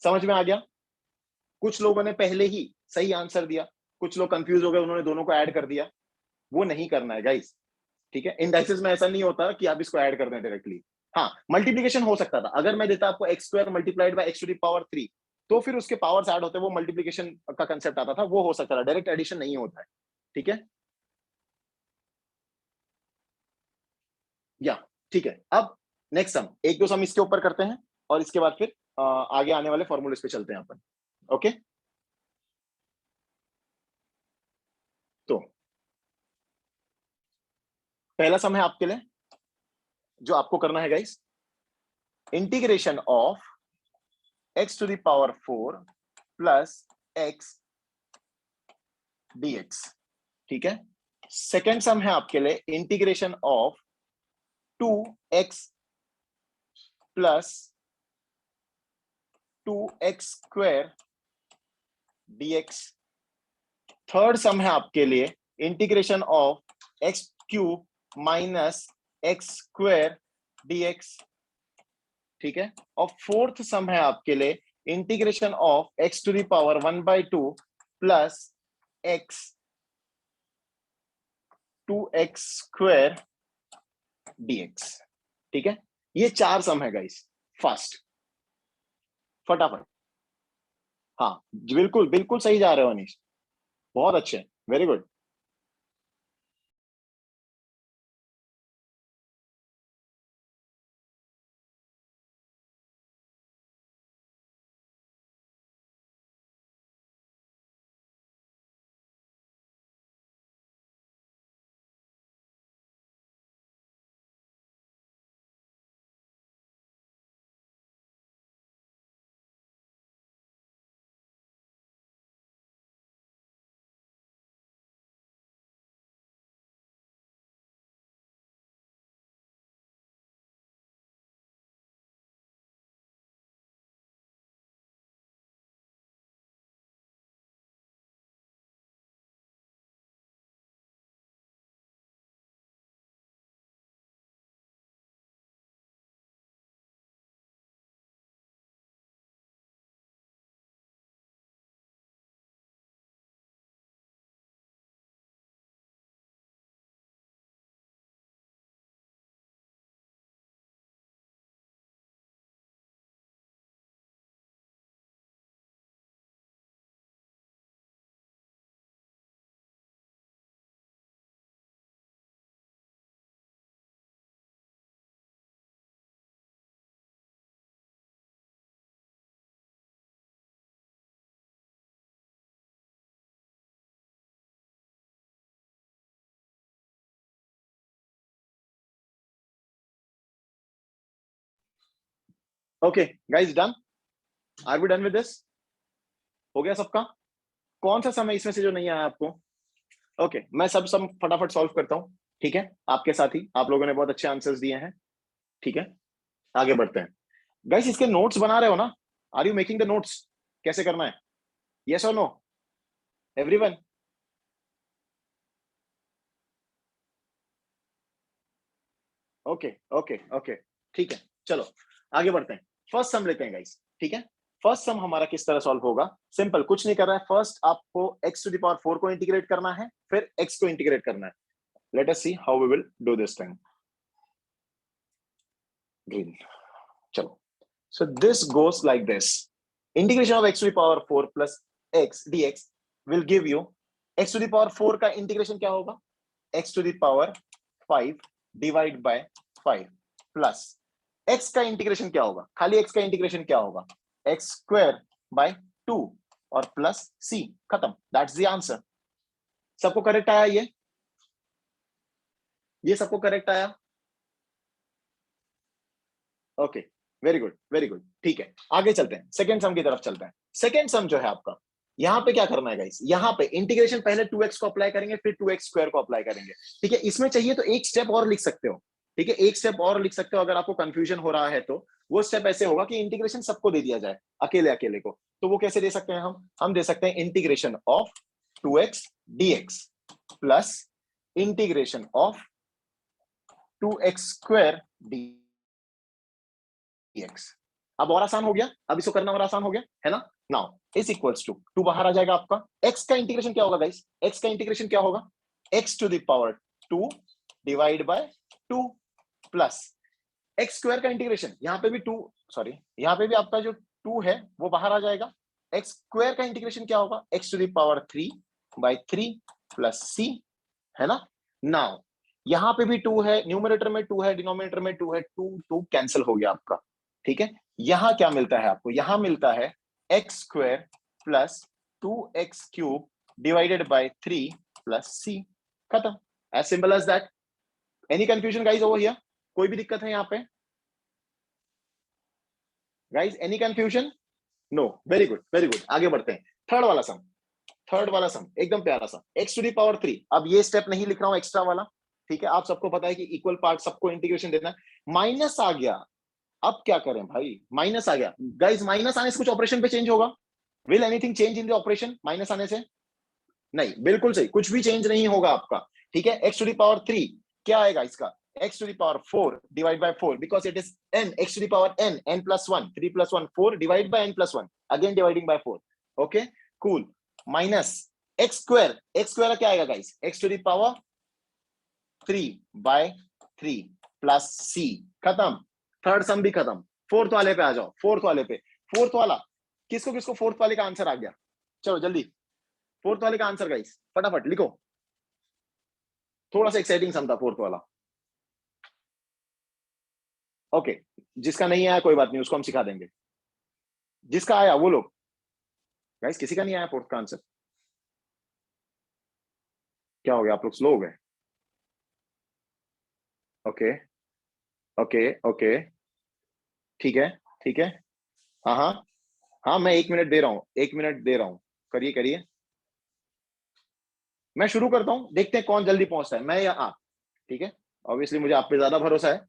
समझ में आ गया? कुछ लोगों ने पहले ही सही आंसर दिया, कुछ लोग कंफ्यूज हो गए, उन्होंने दोनों को ऐड कर दिया, वो नहीं करना है गाइस, ठीक है। इंडाइसिस में ऐसा नहीं होता कि आप इसको ऐड कर दें डायरेक्टली। हाँ, मल्टीप्लीकेशन हो सकता था, अगर मैं देता आपको x square multiplied by x to the power 3, तो फिर उसके पावर्स ऐड होते, वो मल्टीप्लीकेशन का कंसेप्ट आता था, वो हो सकता था, डायरेक्ट एडिशन नहीं होता है, ठीक है, या ठीक है। अब नेक्स्ट सम, एक दो सम इसके ऊपर करते हैं और इसके बाद फिर आगे आने वाले फॉर्मूले पे चलते हैं अपन। ओके, तो पहला सम है आपके लिए, जो आपको करना है guys, integration of x to the power 4 plus x dx, ठीक है। सेकेंड सम है आपके लिए, integration of 2x plus 2x square dx। Third sum है आपके लिए, integration of x cube minus x square dx, ठीक है। और फोर्थ सम है आपके लिए, integration of x to the power 1/2 plus x 2x square dx, ठीक है। ये चार सम है गाइस, फास्ट, फटाफट, हाँ, बिल्कुल बिल्कुल सही जा रहे हो अनीश, बहुत अच्छे, very good. Okay guys, done? Are we done with this? हो गया सबका? कौन सा समय इसमें से जो नहीं आया आपको? ओके, मैं सब सब फटाफट सॉल्व करता हूं, ठीक है? आपके साथ ही आप लोगों ने बहुत अच्छे आंसर्स दिए हैं, ठीक है? आगे बढ़ते हैं। गाइस, इसके नोट्स बना रहे हो ना? Are you making the notes? कैसे करना है? यस और no everyone? Okay okay okay, ठीक है, चलो आगे बढ़ते हैं। फर्स्ट सम लेते हैं गाइस, ठीक है? फर्स्ट सम हमारा किस तरह सॉल्व होगा? सिंपल, कुछ नहीं कर रहा है। फर्स्ट आपको x टू द पावर 4 को इंटीग्रेट करना है, फिर x को इंटीग्रेट करना है। Let us see how we will do this thing. Green, चलो। So this goes like this. Integration of x to the power 4 plus x dx will give you x to the power 4 का integration क्या होगा? x to the power 5 divide by 5 plus x का integration क्या होगा? खाली x का integration क्या होगा? x स्क्वायर बाय 2 और प्लस c, खत्म। That's the answer. सबको करेक्ट आया? ये सबको करेक्ट आया? Okay, very good very good, ठीक है। आगे चलते हैं, सेकेंड सम की तरफ चलते हैं। सेकेंड सम जो है आपका, यहां पे क्या करना है गाइस? यहां पे इंटीग्रेशन पहले 2x को अप्लाई करेंगे, फिर 2x स्क्वायर को अप्लाई करेंगे, ठीक है? इसमें चाहिए तो एक स्टेप और लिख सकते हो, ठीक है? एक स्टेप और लिख सकते हो अगर आपको कंफ्यूजन हो रहा है तो। वो स्टेप ऐसे होगा कि इंटीग्रेशन सबको दे दिया जाए, अकेले अकेले को। तो वो कैसे दे सकते हैं हम दे सकते हैं integration of 2x dx plus integration of 2x square dx। अब और आसान हो गया, अब इसको करना और आसान हो गया, है ना? नाउ इज इक्वल्स टू 2 बाहर आ जाएगा आपका। x का इंटीग्रेशन क्या होगा गाइस? x का इंटीग्रेशन क्या होगा? x to the power 2 divide by 2 plus x square का इंटीग्रेशन, यहां पे भी 2, सॉरी, यहां पे भी आपका जो 2 है वो बाहर आ जाएगा। x स्क्वायर का इंटीग्रेशन क्या होगा? x to the power 3 by 3 plus c, है ना? नाउ यहां पे भी 2 है, न्यूमरेटर में 2 है, डिनोमिनेटर में 2 है, 2 2 कैंसिल हो गया आपका, ठीक है? यहां क्या मिलता है आपको? यहां मिलता है x square plus 2x cube divided by 3 plus c, खत्म। As simple as that. Any confusion guys over here? कोई भी दिक्कत है यहां पे गाइस? Any confusion? No, very good very good. आगे बढ़ते हैं। थर्ड वाला सम, थर्ड वाला सम एकदम प्यारा सा, x टू दी पावर 3। अब ये स्टेप नहीं लिख रहा हूं एक्स्ट्रा वाला, ठीक है? आप सबको पता है कि इक्वल पार्ट सबको इंटीग्रेशन देना है। माइनस आ गया, अब क्या करें भाई? माइनस आ गया गाइस, माइनस आने से कुछ ऑपरेशन पे चेंज होगा? Will anything change in the operation minus आने से? नहीं, बिल्कुल सही, कुछ भी चेंज नहीं होगा आपका, ठीक है? x टू दी पावर 3 क्या आएगा इसका? x to the power 4 divide by 4 because it is n, x to the power n, n plus 1, 3 plus 1 4 divide by n plus 1, again dividing by 4। Okay cool. Minus x square, x square क्या आएगा guys? x to the power 3 by 3 plus c, खत्म। Third sum भी खत्म। Fourth वाले पे आ जाओ, fourth वाले पे। फोर्थ वाला किसको किसको फोर्थ वाले का आंसर आ गया? चलो जल्दी, फोर्थ वाले का आंसर गाइस फटाफट लिखो। थोड़ा सा एक्साइटिंग सम था फोर्थ वाला। ओके, जिसका नहीं आया कोई बात नहीं, उसको हम सिखा देंगे। जिसका आया वो लोग, गाइस किसी का नहीं आया फोर्थ का आंसर? क्या हो गया, आप लोग स्लो हो गए? ओके ओके ओके, ठीक है ठीक है। हाँ हाँ हाँ, मैं 1 मिनट दे रहा हूँ, 1 मिनट दे रहा हूँ, करिए करिए। मैं शुरू करता हूँ, देखते हैं कौन जल्दी पहुंचता है, मैं या आप, ठीक है? ऑब्वियसली मुझे आप पे ज्यादा भरोसा है।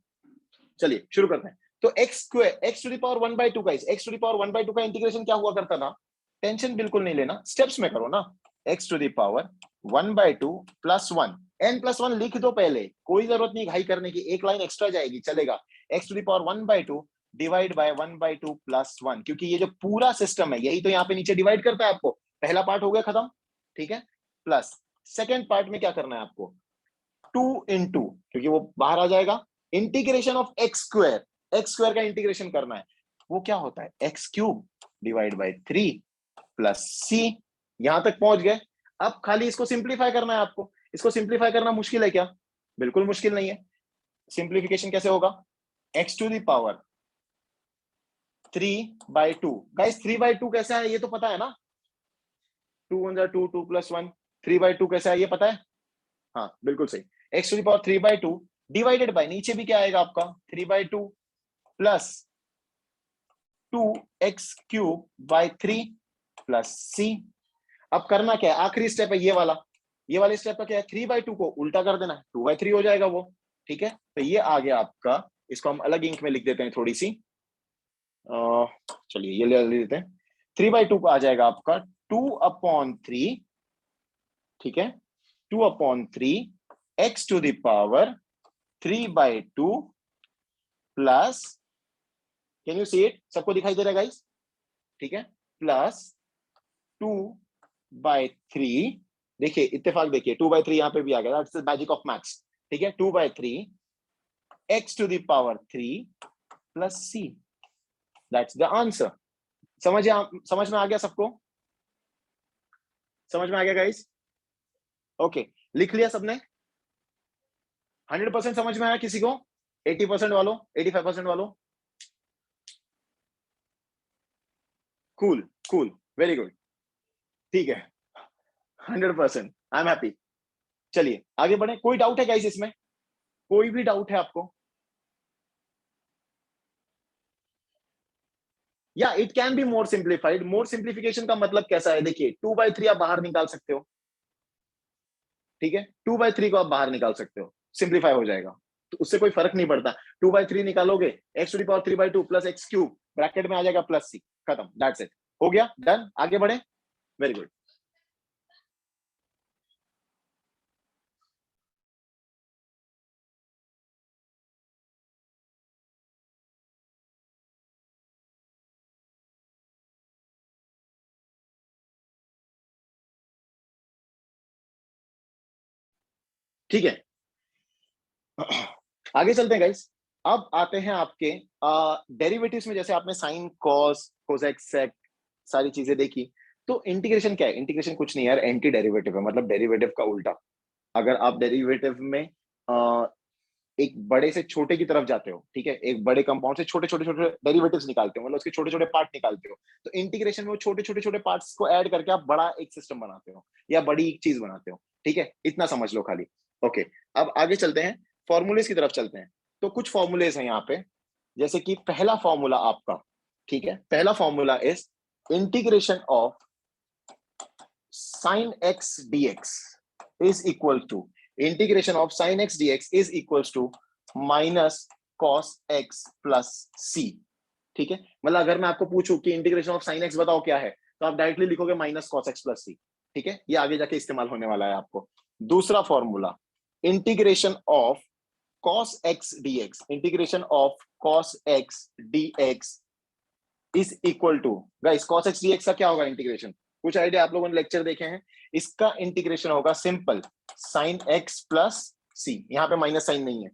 चलिए शुरू करते हैं। तो x square, x to the power 1/2 का, एक्स टू द पावर 1/2 का इंटीग्रेशन क्या हुआ करता था? टेंशन बिल्कुल नहीं लेना, स्टेप्स में करो ना। X to the power 1/2 plus 1, n plus 1 लिख दो पहले, कोई जरूरत नहीं घाई करने की, एक लाइन एक्स्ट्रा जाएगी चलेगा। X to the power 1/2 divide by 1/2 plus 1, क्योंकि ये जो पूरा सिस्टम है यही तो यहाँ पे नीचे डिवाइड करता है आपको। पहला पार्ट हो गया खत्म, ठीक है? प्लस सेकेंड पार्ट में क्या करना है आपको? 2 into, क्योंकि वो बाहर आ जाएगा, integration of x square, x square का इंटीग्रेशन करना है। वो क्या होता है? X cube divide by 3 plus C. यहां तक पहुंच गए। अब खाली इसको सिंप्लीफाई करना है आपको। इसको सिंप्लीफाई करना मुश्किल है क्या? बिल्कुल मुश्किल नहीं है। सिंप्लीफिकेशन कैसे होगा? X to the power 3/2, guys 3/2 कैसा है ये तो पता है ना? 2 1 2, 2 प्लस 1, 3/2 कैसा है ये पता है? हाँ बिल्कुल सही। X to the power 3/2 divided by, नीचे भी क्या आएगा आपका? 3/2 प्लस 2x³ प्लस c। अब करना क्या है, आखिरी स्टेप है ये वाला स्टेप का क्या है, 3/2 को उल्टा कर देना है, 2/3 हो जाएगा वो। ठीक है, तो ये आ गया आपका, इसको हम अलग इंक में लिख देते हैं थोड़ी सी। चलिए ये ले लेते हैं। 3/2 आ जाएगा आपका 2/3। ठीक है, 2/3 x⁻³ 3/2 plus, can you see it, सबको दिखाई दे रहा है गाइस? ठीक है, प्लस 2/3, देखिए इत्तेफाक देखिए, 2/3 यहां पे भी आ गया, that's the magic of maths. ठीक है, 2/3 x⁻³ plus c, that's the answer. समझ में आ गया सबको? समझ में आ गया गाइस? ओके, लिख लिया सबने? 100% समझ में आया किसी को? 80% वालों, 85% वालों? Cool cool, very good. ठीक है, 100%, आई एम हैप्पी। चलिए आगे बढ़े। कोई डाउट है गाइस इसमें? कोई भी डाउट है आपको? या it can be more simplified. More simplification का मतलब कैसा है, देखिए 2/3 आप बाहर निकाल सकते हो। ठीक है, 2/3 को आप बाहर निकाल सकते हो, सिंप्लीफाई हो जाएगा, तो उससे कोई फर्क नहीं पड़ता। 2/3 निकालोगे, x⁻³ प्लस x³ ब्रैकेट में आ जाएगा प्लस c, खत्म, दैट्स इट, हो गया, डन। आगे बढ़े, वेरी गुड। ठीक है, आगे चलते हैं गाइस। अब आते हैं आपके डेरिवेटिव्स में, जैसे आपने साइन, कॉस, कोसेक, सेक सारी चीजें देखी। तो इंटीग्रेशन क्या है? इंटीग्रेशन कुछ नहीं यार, एंटी डेरिवेटिव है, मतलब डेरिवेटिव का उल्टा। अगर आप डेरिवेटिव में एक बड़े से छोटे की तरफ जाते हो, ठीक है, एक बड़े कंपाउंड से छोटे छोटे छोटे डेरिवेटिव्स निकालते हो, मतलब उसके छोटे छोटे पार्ट निकालते हो, तो इंटीग्रेशन में वो छोटे छोटे छोटे पार्ट्स को ऐड करके आप बड़ा एक सिस्टम बनाते हो या बड़ी एक चीज बनाते हो। ठीक है, इतना समझ लो खाली। ओके, अब आगे चलते हैं, फॉर्मूलेस की तरफ चलते हैं। तो कुछ फॉर्मूलेस हैं यहाँ पे, जैसे कि पहला फॉर्मूला आपका, ठीक है, पहला formula is integration of sin x dx is equal to, integration of sin x dx is equals to minus cos x plus c। ठीक है, मतलब अगर मैं आपको पूछूं कि इंटीग्रेशन ऑफ sin x बताओ क्या है, तो आप डायरेक्टली लिखोगे minus cos x plus c। ठीक है, ये आगे जाके इस्तेमाल होने वाला है आपको। दूसरा formula, integration of cos x dx, integration of cos x dx is equal to, guys cos x dx का क्या होगा इंटीग्रेशन? कुछ आइडिया? आप लोगों ने लेक्चर देखे हैं, इसका इंटीग्रेशन होगा simple sin x plus c, यहां पे माइनस साइन नहीं है,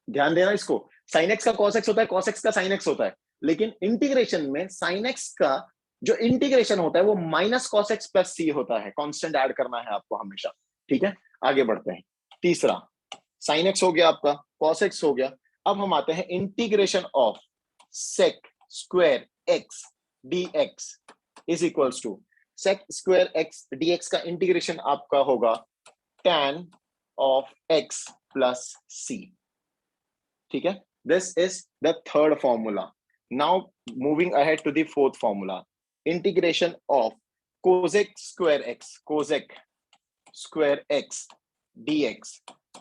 ध्यान देना इसको। sin x का cos x होता है, cos x का sin x होता है, लेकिन इंटीग्रेशन में sin x का जो इंटीग्रेशन होता है वो minus cos x plus c होता है, कांस्टेंट ऐड करना है आपको हमेशा। ठीक है, आगे बढ़ते हैं। तीसरा, sin x हो गया आपका, cos x हो गया। अब हम आते हैं integration of sec square x dx is equals to, sec square x dx का इंटीग्रेशन आपका होगा tan of x plus c। ठीक है, this is the third formula. Now moving ahead to the fourth formula, integration of cosec square x, cosec square x dx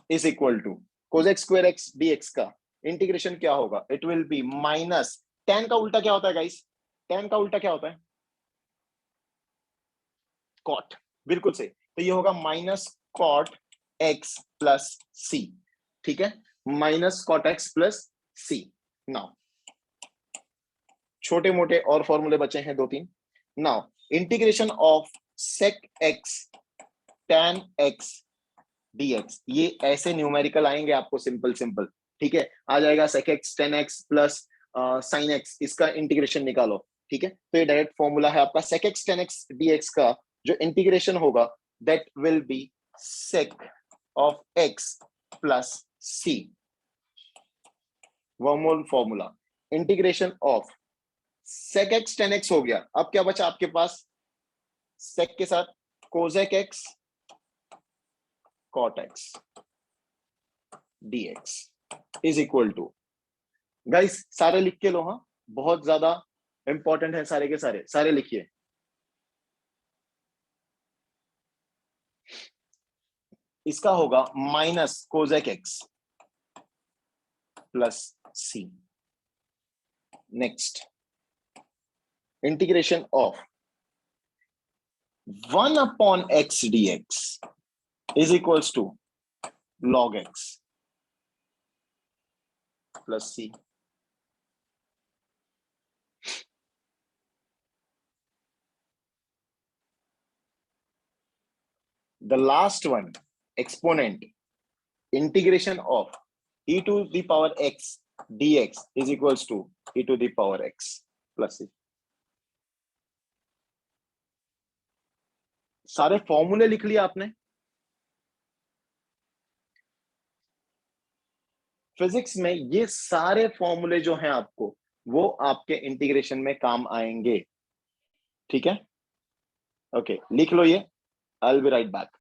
is equal to, cosec square x dx का integration क्या होगा? It will be minus, tan का उल्टा क्या होता है guys? tan का उल्टा क्या होता है? cot, बिल्कुल सही। तो ये होगा minus cot x plus c। ठीक है, minus cot x plus c। Now छोटे मोटे और फॉर्मूले बचे हैं दो तीन। Now integration of sec x tan x dx, ये ऐसे न्यूमेरिकल आएंगे आपको, सिंपल सिंपल। ठीक है, आ जाएगा sec x tan x plus sin x, इसका इंटीग्रेशन निकालो। ठीक है, तो ये डायरेक्ट फॉर्मूला है आपका sec x tan x dx का, जो इंटीग्रेशन होगा that will be sec of x plus c। Wormhole formula, integration of sec x tan x हो गया। अब क्या बचा आपके पास? sec के साथ cosec x cot x dx is equal to, guys सारे लिख के लो, हाँ, बहुत ज्यादा इंपॉर्टेंट है सारे के सारे, सारे लिखिए। इसका होगा minus cosec x plus c. Next, integration of 1 upon x dx is equals to log x plus c. The last one, exponent, integration of e to the power x dx is equals to e to the power x plus c. सारे फॉर्मूले लिख लिया आपने। Physics में ये सारे फॉर्मूले जो हैं आपको, वो आपके इंटीग्रेशन में काम आएंगे। ठीक है, ओके, लिख लो ये। I will be right back.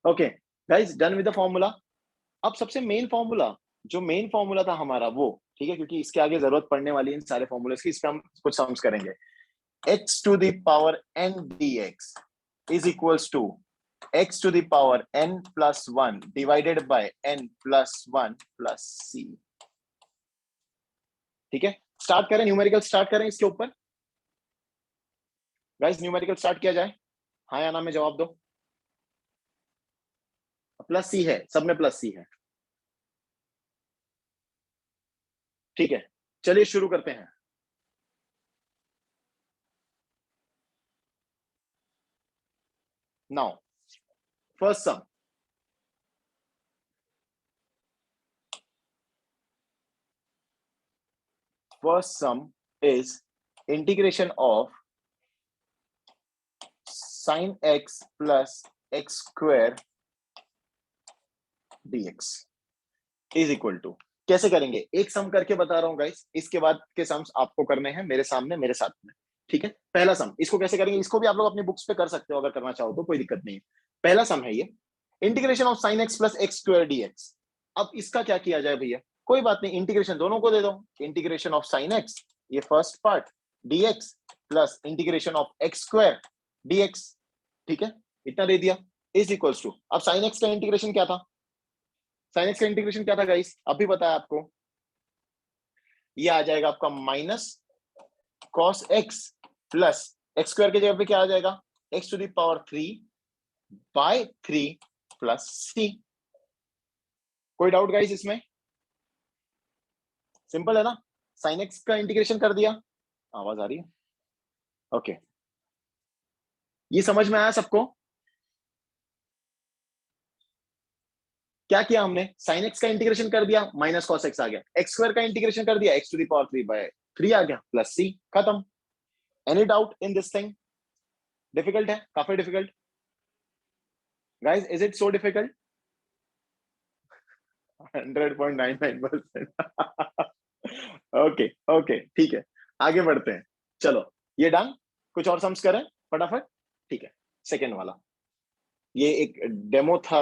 Okay guys, done with the formula. अब सबसे मेन फॉर्मूला, जो मेन फॉर्मूला था हमारा वो, ठीक है, क्योंकि इसके आगे जरूरत पड़ने वाली है इन सारे फॉर्मूलेस की। इस पे हम कुछ सम्स करेंगे। x to the power n dx is equals to x to the power n plus 1 divided by n plus 1 plus c। ठीक है, स्टार्ट करें, न्यूमेरिकल स्टार्ट करें इसके ऊपर। गाइस, न्यूमेरिकल स्टार्ट किया जाए? हाँ या ना में जवाब दो। प्लस सी है, सब में प्लस सी है। ठीक है, चलिए शुरू करते हैं। Now first sum, first sum is integration of sin x plus x square dx is equal to, कैसे करेंगे? एक सम करके बता रहा हूं गाइस, इसके बाद के सम्स आपको करने हैं मेरे सामने, मेरे साथ में। ठीक है, पहला सम, इसको कैसे करेंगे? इसको भी आप लोग अपनी बुक्स पे कर सकते हो अगर करना चाहो तो, कोई दिक्कत नहीं है। पहला सम है ये, integration of sin x plus x square dx। अब इसका क्या किया जाए भैया? कोई बात नहीं, इंटीग्रेशन दोनों को दे दो। इंटीग्रेशन ऑफ sin x, ये first part, dx plus integration of x square dx। ठीक है, इतना दे दिया, इज इक्वल्स टू, अब sin x का इंटीग्रेशन क्या था? sin x का इंटीग्रेशन क्या था गाइस? अभी बताया आपको, ये आ जाएगा आपका minus cos x plus x square की जगह पे क्या आ जाएगा? x to the power 3 by 3 plus c। कोई डाउट गाइस इसमें? सिंपल है ना? sin x का इंटीग्रेशन कर दिया। आवाज आ रही है? ओके, ये समझ में आया सबको? क्या किया हमने? sin x का इंटीग्रेशन कर दिया, माइनस cos x आ गया। x स्क्वायर का इंटीग्रेशन कर दिया, x to the power 3 by 3 आ गया, प्लस c। खत्म। Any doubt in this thing? Difficult है? काफी difficult? Guys, is it so difficult? 100.99%। Okay okay, ठीक है, आगे बढ़ते हैं। चलो, ये डन। कुछ और सम्स करें फटाफट। ठीक है, सेकेंड वाला, ये एक डेमो था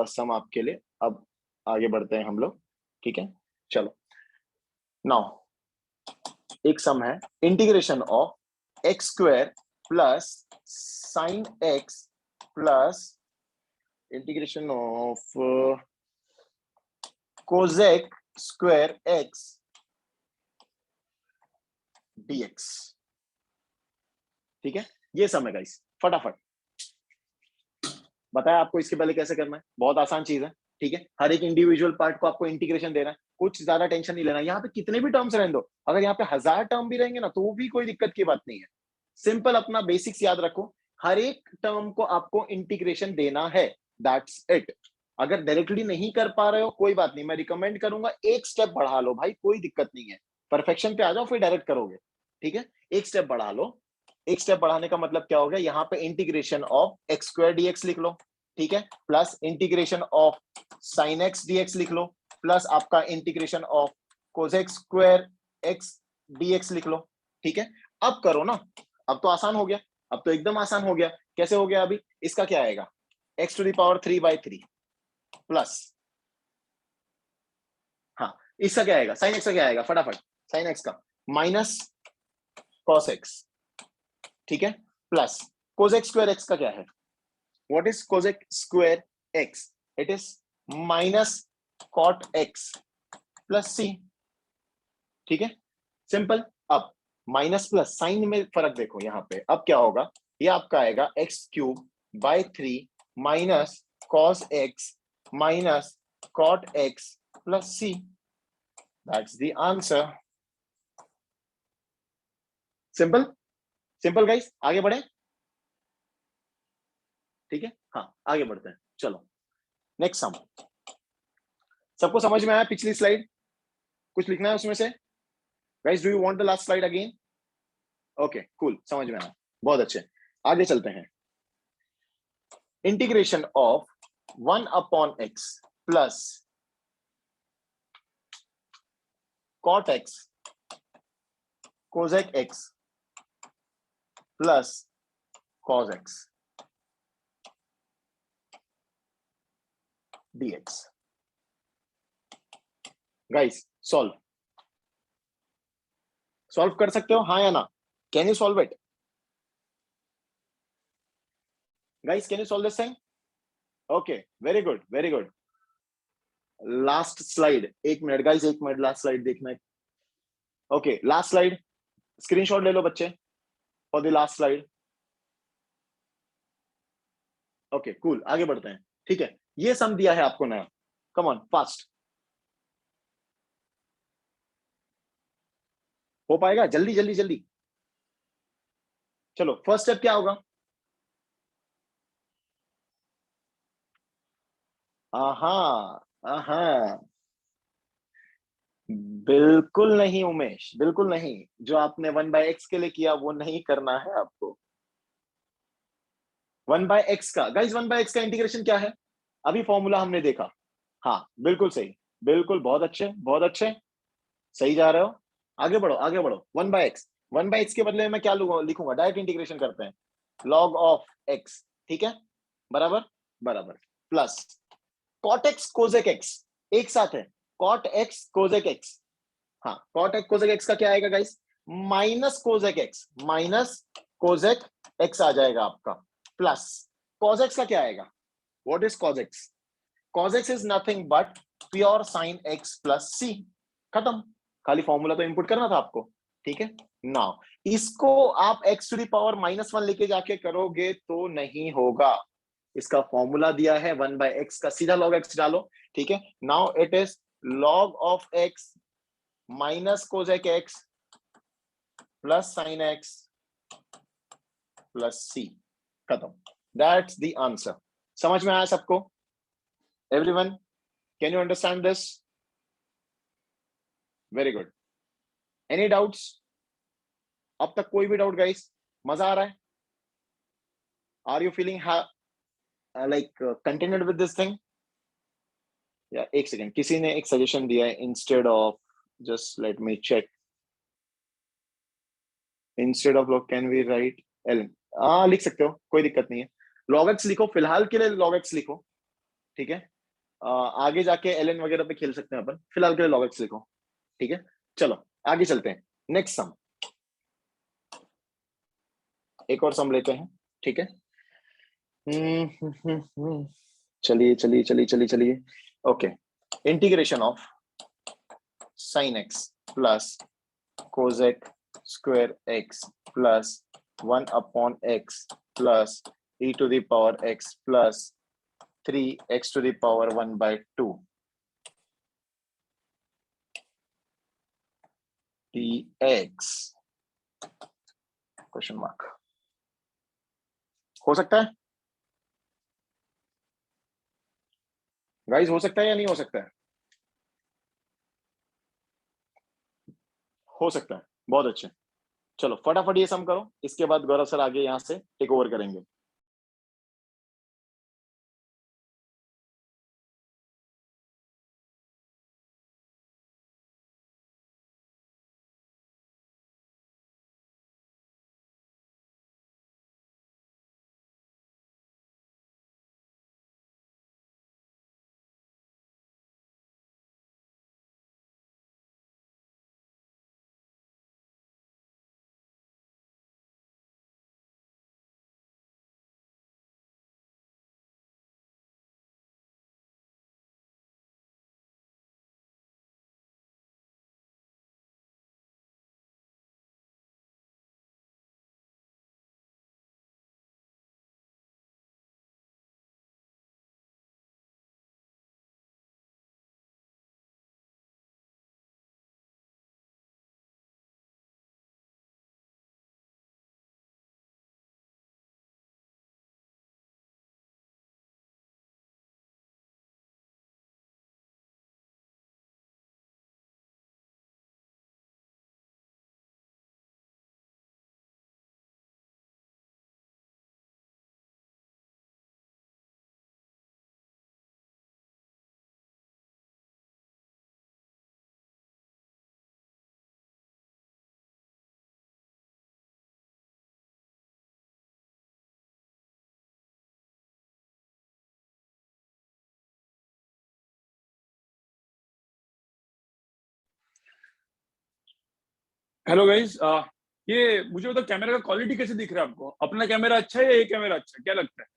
सम आपके लिए। अब आगे बढ़ते हैं हम लोग। ठीक है, चलो। नाउ एक सम है, integration of x square plus sine x plus integration of cosec square x dx. ठीक है, ये सम है गाइस। फटाफट बताया आपको इसके पहले कैसे करना है, बहुत आसान चीज है। ठीक है, हर एक इंडिविजुअल पार्ट को आपको इंटीग्रेशन देना है, कुछ ज्यादा टेंशन नहीं लेना। यहाँ पे कितने भी टर्म्स रहने दो, अगर यहाँ पे 1000 टर्म भी रहेंगे ना तो भी कोई दिक्कत की बात नहीं है। सिंपल अपना बेसिक्स याद रखो, हर एक टर्म को आपको इंटीग्रेशन देना है, दैट्स इट। अगर डायरेक्टली नहीं कर पा रहे हो कोई बात नहीं, मैं रिकमेंड करूंगा एक स्टेप बढ़ा लो भाई, कोई दिक्कत नहीं है। परफेक्शन पे आ जाओ फिर डायरेक्ट करोगे। ठीक है, एक स्टेप बढ़ा लो। एक स्टेप बढ़ाने का मतलब क्या हो गया, यहाँ पे integration of x square dx लिख लो। ठीक है, plus integration of sine x dx लिख लो, प्लस आपका integration of cosec square x dx लिख लो। ठीक है, अब करो ना, अब तो आसान हो गया। अब तो एकदम आसान हो गया। कैसे हो गया अभी, इसका क्या आएगा, x to the power 3/3 plus, हाँ इसका क्या आएगा, साइन एक्स का क्या आएगा फटाफट, साइन एक्स का माइनस कॉस एक्स। ठीक है, प्लस कोसेक स्क्वायर एक्स का क्या है, what is cosec square x, it is minus cot x plus C. ठीक है, सिंपल। अब माइनस प्लस साइन में फर्क देखो यहाँ पे, अब क्या होगा, ये आपका आएगा x³/3 minus cos x minus cot x plus c. That's the answer. Simple simple guys, आगे बढ़े। ठीक है, हाँ आगे बढ़ते हैं, चलो नेक्स्ट सम। सबको समझ में आया पिछली स्लाइड, कुछ लिखना है उसमें से? Guys, do you want the last slide again? Okay cool, समझ में आया, बहुत अच्छे। आगे चलते हैं। Integration of 1/x plus cot x cosec x plus cos x dx. Guys, solve solve कर सकते हो हाँ या ना, can you solve it guys, can you solve this thing? Okay, very good very good. Last slide, एक minute guys, एक minute, last slide देखना है। ओके, लास्ट स्लाइड, स्क्रीनशॉट ले लो बच्चे for the last slide. Okay cool, आगे बढ़ते हैं। ठीक है, ये सम दिया है आपको नया, कम ऑन फास्ट, हो पाएगा, जल्दी जल्दी जल्दी। चलो, फर्स्ट स्टेप क्या होगा? आहा, आहा, बिल्कुल नहीं उमेश, बिल्कुल नहीं। जो आपने 1/x के लिए किया वो नहीं करना है आपको। 1/x का गाइस, 1/x का इंटीग्रेशन क्या है, अभी फॉर्मूला हमने देखा। हाँ बिल्कुल सही, बिल्कुल, बहुत अच्छे बहुत अच्छे, सही जा रहे हो। आगे बढ़ो आगे बढ़ो। 1/x, 1/x के बदले में मैं क्या लिखूंगा, डायरेक्ट इंटीग्रेशन करते हैं, लॉग ऑफ x। ठीक है, बराबर बराबर, plus cot x cosec x, एक साथ है, कॉट एक्स कोजेक एक्स। हाँ, कॉट एक्स कोजेक एक्स का क्या आएगा guys, minus cosec x, minus cosec x आ जाएगा आपका, प्लस कॉज एक्स का क्या आएगा, what is cos x, cos x is nothing but pure sine x plus C. खत्म, खाली फॉर्मूला तो इंपुट करना था आपको। ठीक है, नाउ इसको आप x टू द पावर -1 लेके जाके करोगे तो नहीं होगा। इसका फॉर्मूला दिया है 1/x का, सीधा log x डालो। ठीक है, now it is log of x minus cosec x plus sine x plus C. खत्म, दैट्स द आंसर। समझ में आया सबको? Everyone, can you understand this? Very good. Any doubts? अब तक कोई भी डाउट गाइस? मजा आ रहा है? Are you feeling like continued with this thing? या एक सेकेंड, किसी ने एक सजेशन दिया है instead of, just let me check, instead of log can we write L, हाँ लिख सकते हो, कोई दिक्कत नहीं है, log x लिखो, फिलहाल के लिए log x लिखो, ठीक है। आगे जाके ln वगैरह पे खेल सकते हैं अपन, फिलहाल के लिए log x लिखो, ठीक है। चलो आगे चलते हैं, नेक्स्ट सम, एक और सम लेते हैं, ठीक है। चलिए चलिए चलिए चलिए चलिए, okay. Integration of sin x plus cosec square x plus 1 upon x plus e to the power x plus 3x to the power 1 by 2 dx question mark. हो सकता है गाइस, हो सकता है या नहीं हो सकता है? हो सकता है, बहुत अच्छे। चलो फटाफट ये सम करो, इसके बाद गौरव सर आगे यहां से टेक ओवर करेंगे। हेलो गाइस, ये मुझे बताओ कैमरा का क्वालिटी कैसे दिख रहा है आपको? अपना कैमरा अच्छा है या ये कैमरा अच्छा है, क्या लगता है?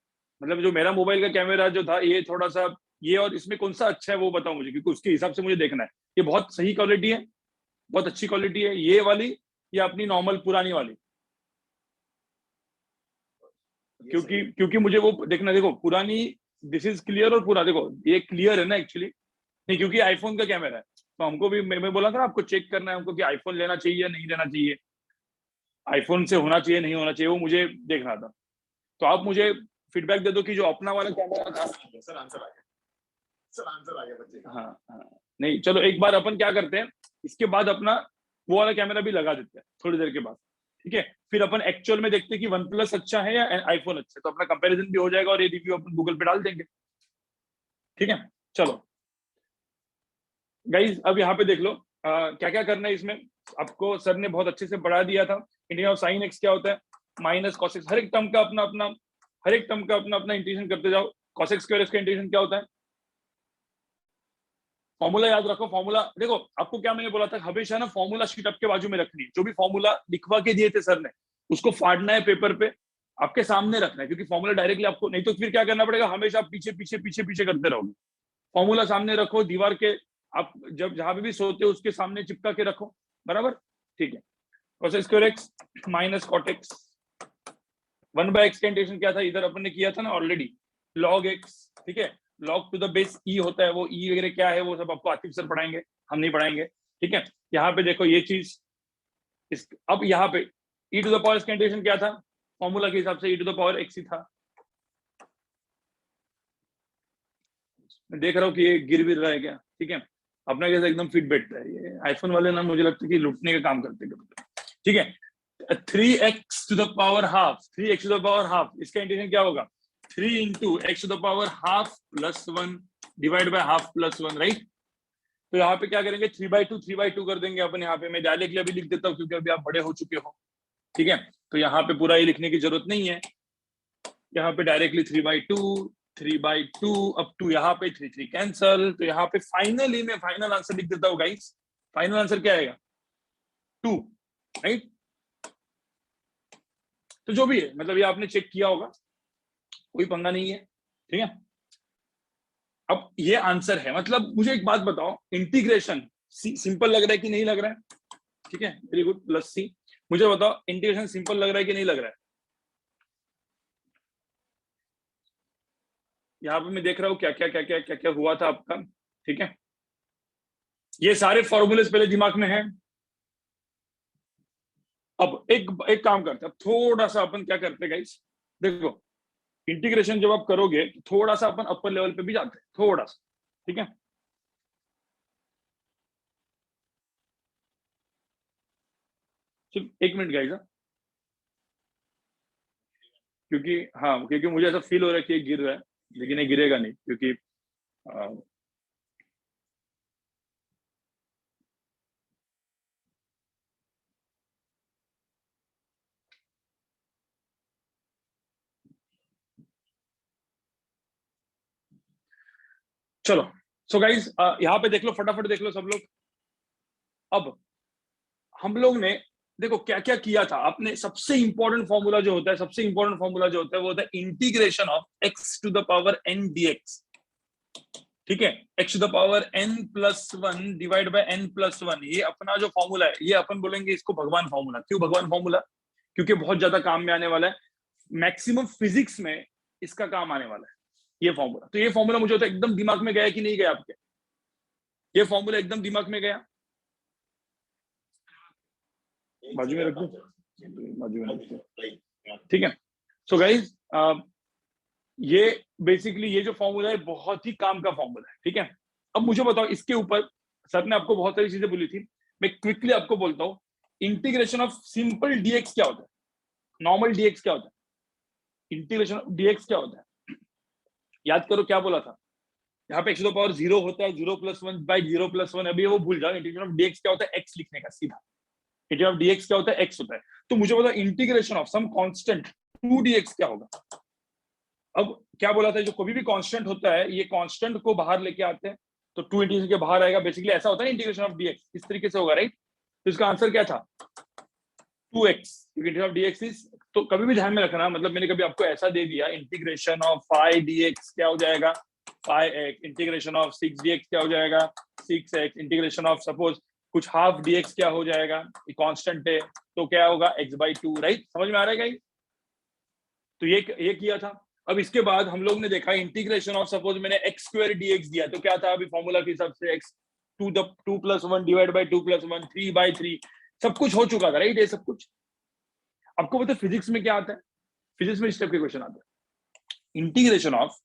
मतलब जो मेरा मोबाइल का कैमरा जो था ये थोड़ा सा, ये और इसमें कौन सा अच्छा है वो बताओ मुझे, क्योंकि उसके हिसाब से मुझे देखना है। ये बहुत सही क्वालिटी है, बहुत अच्छी क्वालिटी है ये वाली, या अपनी नॉर्मल पुरानी वाली? क्योंकि मुझे वो देखना, देखो पुरानी, दिस इज क्लियर, और पूरा देखो ये क्लियर है ना एक्चुअली। नहीं, क्योंकि आईफोन का कैमरा है, तो हमको भी, मैं बोला था ना आपको, चेक करना है हमको कि आईफोन लेना चाहिए या नहीं लेना चाहिए, आईफोन से होना चाहिए नहीं होना चाहिए, वो मुझे देखना था। तो आप मुझे फीडबैक दे दो कि जो अपना वाला कैमरा था। सर आंसर आ गया, सर आंसर आ गया बच्चे का। हाँ हाँ, नहीं चलो एक बार अपन क्या करते हैं, इसके बाद अपना वो वाला कैमरा भी लगा देते हैं थोड़ी देर के बाद, ठीक है। फिर अपन एक्चुअल में देखते हैं कि वन प्लस अच्छा है या आईफोन अच्छा है, तो अपना कंपैरिजन भी हो जाएगा और ये रिव्यू अपन गूगल पे डाल देंगे, ठीक है। चलो गाइज, अब यहाँ पे देख लो क्या क्या करना है इसमें। आपको सर ने बहुत अच्छे से पढ़ा दिया था, इंटीग्रेशन ऑफ साइन एक्स क्या होता है, माइनस कॉस एक्स, हर एक टर्म का अपना अपना, हर एक टर्म का अपना अपना इंटीग्रेशन करते जाओ। कॉस एक्स स्क्वायर इसका इंटीग्रेशन क्या होता है, फॉर्मूला याद रखो। फॉर्मूला देखो, आपको क्या मैंने बोला था, हमेशा ना फॉर्मूला शीट आपके बाजू में रखनी है, जो भी फॉर्मूला लिखवा के दिए थे सर ने उसको फाड़ना है पेपर पे, आपके सामने रखना है, क्योंकि फॉर्मूला डायरेक्टली आपको, नहीं तो फिर क्या करना पड़ेगा, हमेशा आप पीछे पीछे पीछे पीछे करते रहोगे। फॉर्मूला सामने रखो, दीवार के, आप जब जहां पे भी सोते हो उसके सामने चिपका के रखो, बराबर, ठीक है। cos square x minus cot x, 1/x का इंटीग्रेशन क्या था, इधर अपन ने किया था ना ऑलरेडी, log x, ठीक है। log to the base e होता है, वो e वगैरह क्या है वो सब आपको आतिफ सर पढ़ाएंगे, हम नहीं पढ़ाएंगे, ठीक है। यहाँ पे देखो ये चीज, अब यहाँ पे e टू द पावर इसका इंटीग्रेशन क्या था, फॉर्मूला के हिसाब से e to the power x ही था। मैं देख रहा हूँ कि ये गिर भी रहा है क्या, ठीक है। अपना कैसे एकदम फिट बैठता है, ये आईफोन वाले ना मुझे लगता है कि लूटने का काम करते हैं, ठीक है। 3x to the power half, 3x to the power half, इसका इंटीग्रेशन क्या होगा, 3 into x to the power half plus 1 divide by half plus 1, right. तो यहाँ पे क्या करेंगे, 3/2 कर देंगे अपन। यहाँ पे मैं डायरेक्टली अभी लिख देता हूँ क्योंकि अभी आप बड़े हो चुके हो, ठीक है। तो यहाँ पे पूरा ये लिखने की जरूरत नहीं है, यहाँ पे डायरेक्टली 3/2 अप टू यहाँ पे 3 कैंसल। तो यहाँ पे फाइनली मैं फाइनल आंसर लिख देता हूँ गाइस। फाइनल आंसर क्या आएगा, 2, राइट। तो जो भी है, मतलब ये आपने चेक किया होगा, कोई पंगा नहीं है, ठीक है। अब ये आंसर है, मतलब मुझे एक बात बताओ, इंटीग्रेशन सिंपल लग रहा है कि नहीं लग रहा है, ठीक है, वेरी गुड, प्लस सी। मुझे बताओ इंटीग्रेशन सिंपल लग रहा है कि नहीं लग रहा है। यहाँ पे मैं देख रहा हूँ क्या क्या हुआ था आपका, ठीक है। ये सारे फॉर्मूलेस पहले दिमाग में है। अब एक काम करते हैं, थोड़ा सा अपन क्या करते हैं गाइस, देखो इंटीग्रेशन जब आप करोगे थोड़ा सा अपन अपर लेवल पे भी जाते हैं, थोड़ा सा, ठीक है। सिर्फ 1 मिनट गाइस, क्योंकि मुझे ऐसा फील हो रहा है कि ये गिर रहा है, लेकिन ये गिरेगा नहीं क्योंकि चलो। सो गाइस यहाँ पे देख लो, फटाफट देख लो सब लोग। अब हम लोग ने देखो क्या क्या किया था। आपने सबसे इंपॉर्टेंट फॉर्मूला जो होता है वो होता है integration of x to the power n dx, ठीक है। x to the power n plus 1 divide by n plus 1, ये अपना जो फॉर्मूला है, ये अपन बोलेंगे इसको भगवान फॉर्मूला। क्यों भगवान फॉर्मूला, क्योंकि बहुत ज्यादा काम में आने वाला है, मैक्सिमम फिजिक्स में इसका काम आने वाला है ये फॉर्मूला। तो ये फॉर्मूला मुझे होता है एकदम दिमाग में गया कि नहीं गया आपके, ये फॉर्मूला एकदम दिमाग में गया। बाजू में रख दो, बाजू में रख दो, ठीक है। सो गाइज ये बेसिकली ये जो फॉर्मूला है बहुत ही काम का फॉर्मूला है, ठीक है। अब मुझे बताओ इसके ऊपर सर ने आपको बहुत सारी चीजें बोली थी, मैं क्विकली आपको बोलता हूँ। इंटीग्रेशन ऑफ सिंपल डीएक्स क्या होता है, नॉर्मल डीएक्स क्या होता है, इंटीग्रेशन ऑफ डीएक्स क्या होता है, याद करो क्या बोला था। यहाँ पे x टू द पावर 0 होता है, 0 प्लस 1 बाई 0 प्लस 1, अभी वो भूल जाओ। इंटीग्रेशन ऑफ डीएक्स क्या होता है, x लिखने का सीधा। इंटीग्रेशन ऑफ डीएक्स क्या होता है, x होता है। तो मुझे बताओ integration of some constant 2dx क्या होगा। अब क्या बोला था, जो कोई भी कांस्टेंट होता है, ये कांस्टेंट को बाहर लेके आते हैं तो 2 इंटीग्रेशन के बाहर आएगा। बेसिकली ऐसा होता है इंटीग्रेशन ऑफ डीएक्स, इस तरीके से होगा, राइट। तो इसका आंसर क्या था, 2x, क्योंकि इंटीग्रेशन ऑफ डीएक्स इज, तो कभी भी ध्यान में रखना, मतलब मैंने कभी आपको ऐसा दे दिया इंटीग्रेशन ऑफ 5dx क्या हो जाएगा 5x, इंटीग्रेशन ऑफ 6dx क्या हो जाएगा 6x, इंटीग्रेशन ऑफ सपोज कुछ हाफ dx क्या हो जाएगा, ये कांस्टेंट है तो क्या होगा x/2, राइट। समझ में आ रहा है गाइस। तो ये किया था। अब इसके बाद हम लोग ने देखा इंटीग्रेशन ऑफ, सपोज मैंने x² dx दिया तो क्या था, अभी फॉर्मूला के हिसाब से x 2 + 1 डिवाइड बाय 2 + 1 3/3, सब कुछ हो चुका था, राइट। ये सब कुछ आपको पता है फिजिक्स में क्या आता है, फिजिक्स में इस टाइप के क्वेश्चन आते हैं। इंटीग्रेशन ऑफ,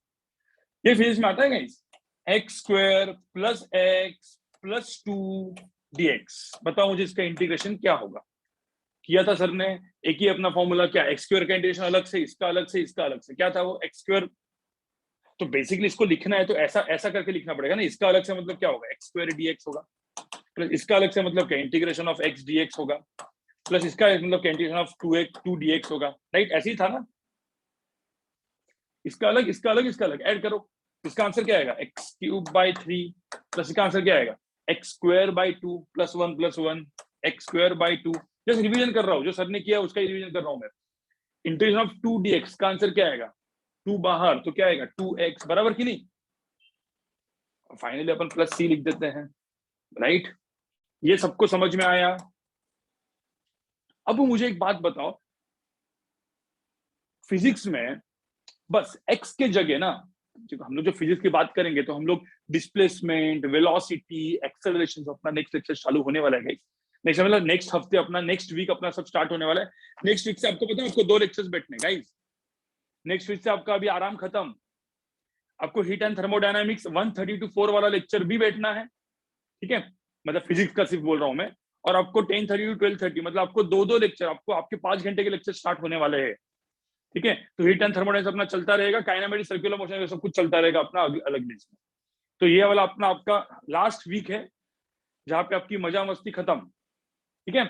ये फिजिक्स में आता है गाइस, x² + x + 2 dx। बताओ मुझे इसका इंटीग्रेशन क्या होगा। किया था सर ने एक ही अपना फॉर्मूला, क्या x² का इंटीग्रेशन अलग से, इसका अलग से, इसका अलग से, क्या था वो x²। तो बेसिकली इसको लिखना है तो ऐसा ऐसा करके लिखना पड़ेगा ना, इसका अलग से मतलब क्या होगा x² dx होगा, प्लस इसका अलग से मतलब क्या इंटीग्रेशन ऑफ x dx होगा, प्लस इसका मतलब क्या इंटीग्रेशन ऑफ 2 dx होगा, राइट। ऐसे ही था ना, इसका अलग, इसका अलग, इसका अलग, ऐड करो, इसका आंसर क्या आएगा x³/3, प्लस इसका आंसर क्या आएगा x²/2 + 1 + 1 x²/2। जस्ट रिवीजन कर रहा हूँ, जो सर ने किया उसका रिवीजन कर रहा हूँ मैं। इंटीग्रेशन ऑफ 2 dx का आंसर क्या आएगा, 2 बाहर तो क्या आएगा 2x, बराबर की नहीं। फाइनली अपन +c लिख देते हैं, राइट। ये सबको समझ में आया। अब मुझे एक बात बताओ, फिजिक्स में बस x के जगह ना, हम लोग जो फिजिक्स की बात करेंगे तो हम लोग डिस्प्लेसमेंट, वेलोसिटी, एक्सेलरेशन, अपना नेक्स्ट लेक्चर चालू होने वाला है। नेक्स्ट मतलब नेक्स्ट हफ्ते अपना, नेक्स्ट वीक अपना सब स्टार्ट होने वाला है। नेक्स्ट वीक से आपको पता है आपको 2 लेक्चर्स बैठने गाइस। नेक्स्ट वीक से आपका अभी आराम खत्म, आपको हीट एंड थर्मोडायनामिक्स 1:30 to 4 वाला लेक्चर भी बैठना है, ठीक है। मतलब फिजिक्स का सिर्फ बोल रहा हूँ मैं। और आपको 10:30 to 12:30 मतलब आपको 2 लेक्चर, आपको आपके 5 घंटे के लेक्चर स्टार्ट होने वाले हैं। ठीक है। तो हीट एंड थर्मोडायनेमिक्स अपना चलता रहेगा, काइनेमेटिक्स, सर्कुलर मोशन, सब कुछ चलता रहेगा अपना अलग बेस में। तो ये वाला अपना आपका लास्ट वीक है जहां पे आपकी मजा मस्ती खत्म। ठीक है,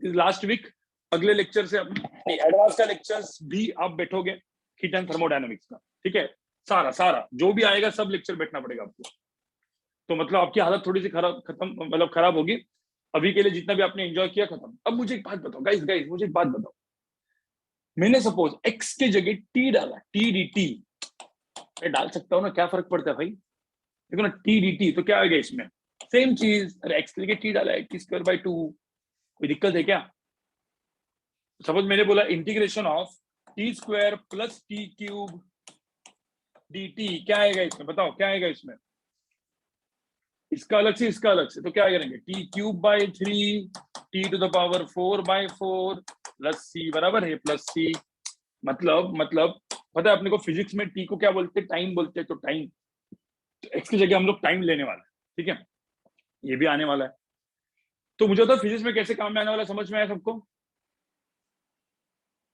लास्ट वीक अगले लेक्चर से एडवांस का लेक्चर्स भी आप बैठोगे हीट एंड थर्मोडायनेमिक्स का। ठीक है, सारा सारा जो भी आएगा सब लेक्चर बैठना पड़ेगा आपको। तो मतलब आपकी हालत थोड़ी सी खराब होगी। अभी के लिए जितना भी आपने एंजॉय किया खत्म। अब मुझे एक बात बताओ गाइस, मुझे एक बात बताओ, मैंने सपोज x के जगह t डाला, t dt, मैं डाल सकता हूँ ना, क्या फर्क पड़ता है भाई? देखो ना, t dt तो क्या आएगा इसमें, सेम चीज। अरे x के जगह t डाला है, t²/2, कोई दिक्कत है क्या? सपोज मैंने बोला integration of t² + t³ dt, क्या आएगा इसमें? बताओ क्या आएगा इसमें? इसका अलग से, इसका अलग से, तो क्या करेंगे? t³/3 t⁴/4 प्लस c बराबर है प्लस c। मतलब पता है अपने को फिजिक्स में t को क्या बोलते हैं? टाइम बोलते हैं। तो टाइम, तो x की जगह हम लोग टाइम लेने वाले हैं। ठीक है, ये भी आने वाला है। तो मुझे तो फिजिक्स में कैसे काम में आने वाला, समझ में आया सबको?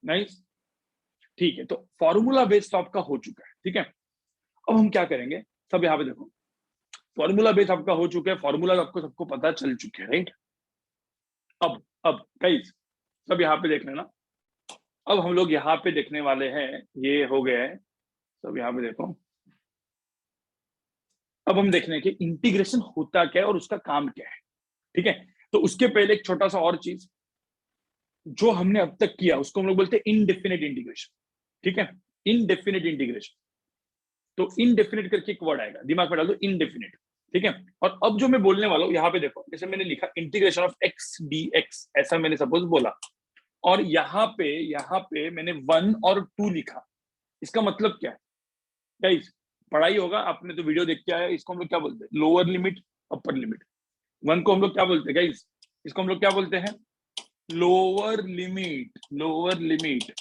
नहीं, ठीक है। तो फॉर्मूला बेस्ड आपका हो चुका है। ठीक है, अब हम क्या करेंगे, सब यहाँ पे देखो, फॉर्मूला बेस आपका हो चुका है, फॉर्मूला आपको सबको पता चल चुके हैं, राइट? अब गाइस सब यहाँ पे देख लेना। अब हम लोग यहाँ पे देखने वाले हैं, ये हो गया है सब, यहाँ पे देखो। अब हम देखने के इंटीग्रेशन होता क्या है और उसका काम क्या है। ठीक है, तो उसके पहले एक छोटा सा और चीज, जो हमने अब तक किया उसको हम लोग बोलते हैं इनडेफिनेट इंटीग्रेशन। ठीक है, इनडेफिनेट इंटीग्रेशन। तो इनडेफिनेट करके एक वर्ड आएगा, दिमाग में डाल दो, इनडेफिनेट। ठीक है, और अब जो मैं बोलने वाला हूँ यहाँ पे देखो, जैसे मैंने लिखा इंटीग्रेशन ऑफ x dx, ऐसा मैंने सपोज बोला, और यहाँ पे मैंने 1 और 2 लिखा। इसका मतलब क्या है गाइस? पढ़ाई होगा, आपने तो वीडियो देख के आया। इसको हम लोग क्या बोलते हैं? Lower limit, upper limit. 1 को हम लोग क्या बोलते हैं गाइस? इसको हम लोग क्या बोलते हैं? Lower limit, lower limit.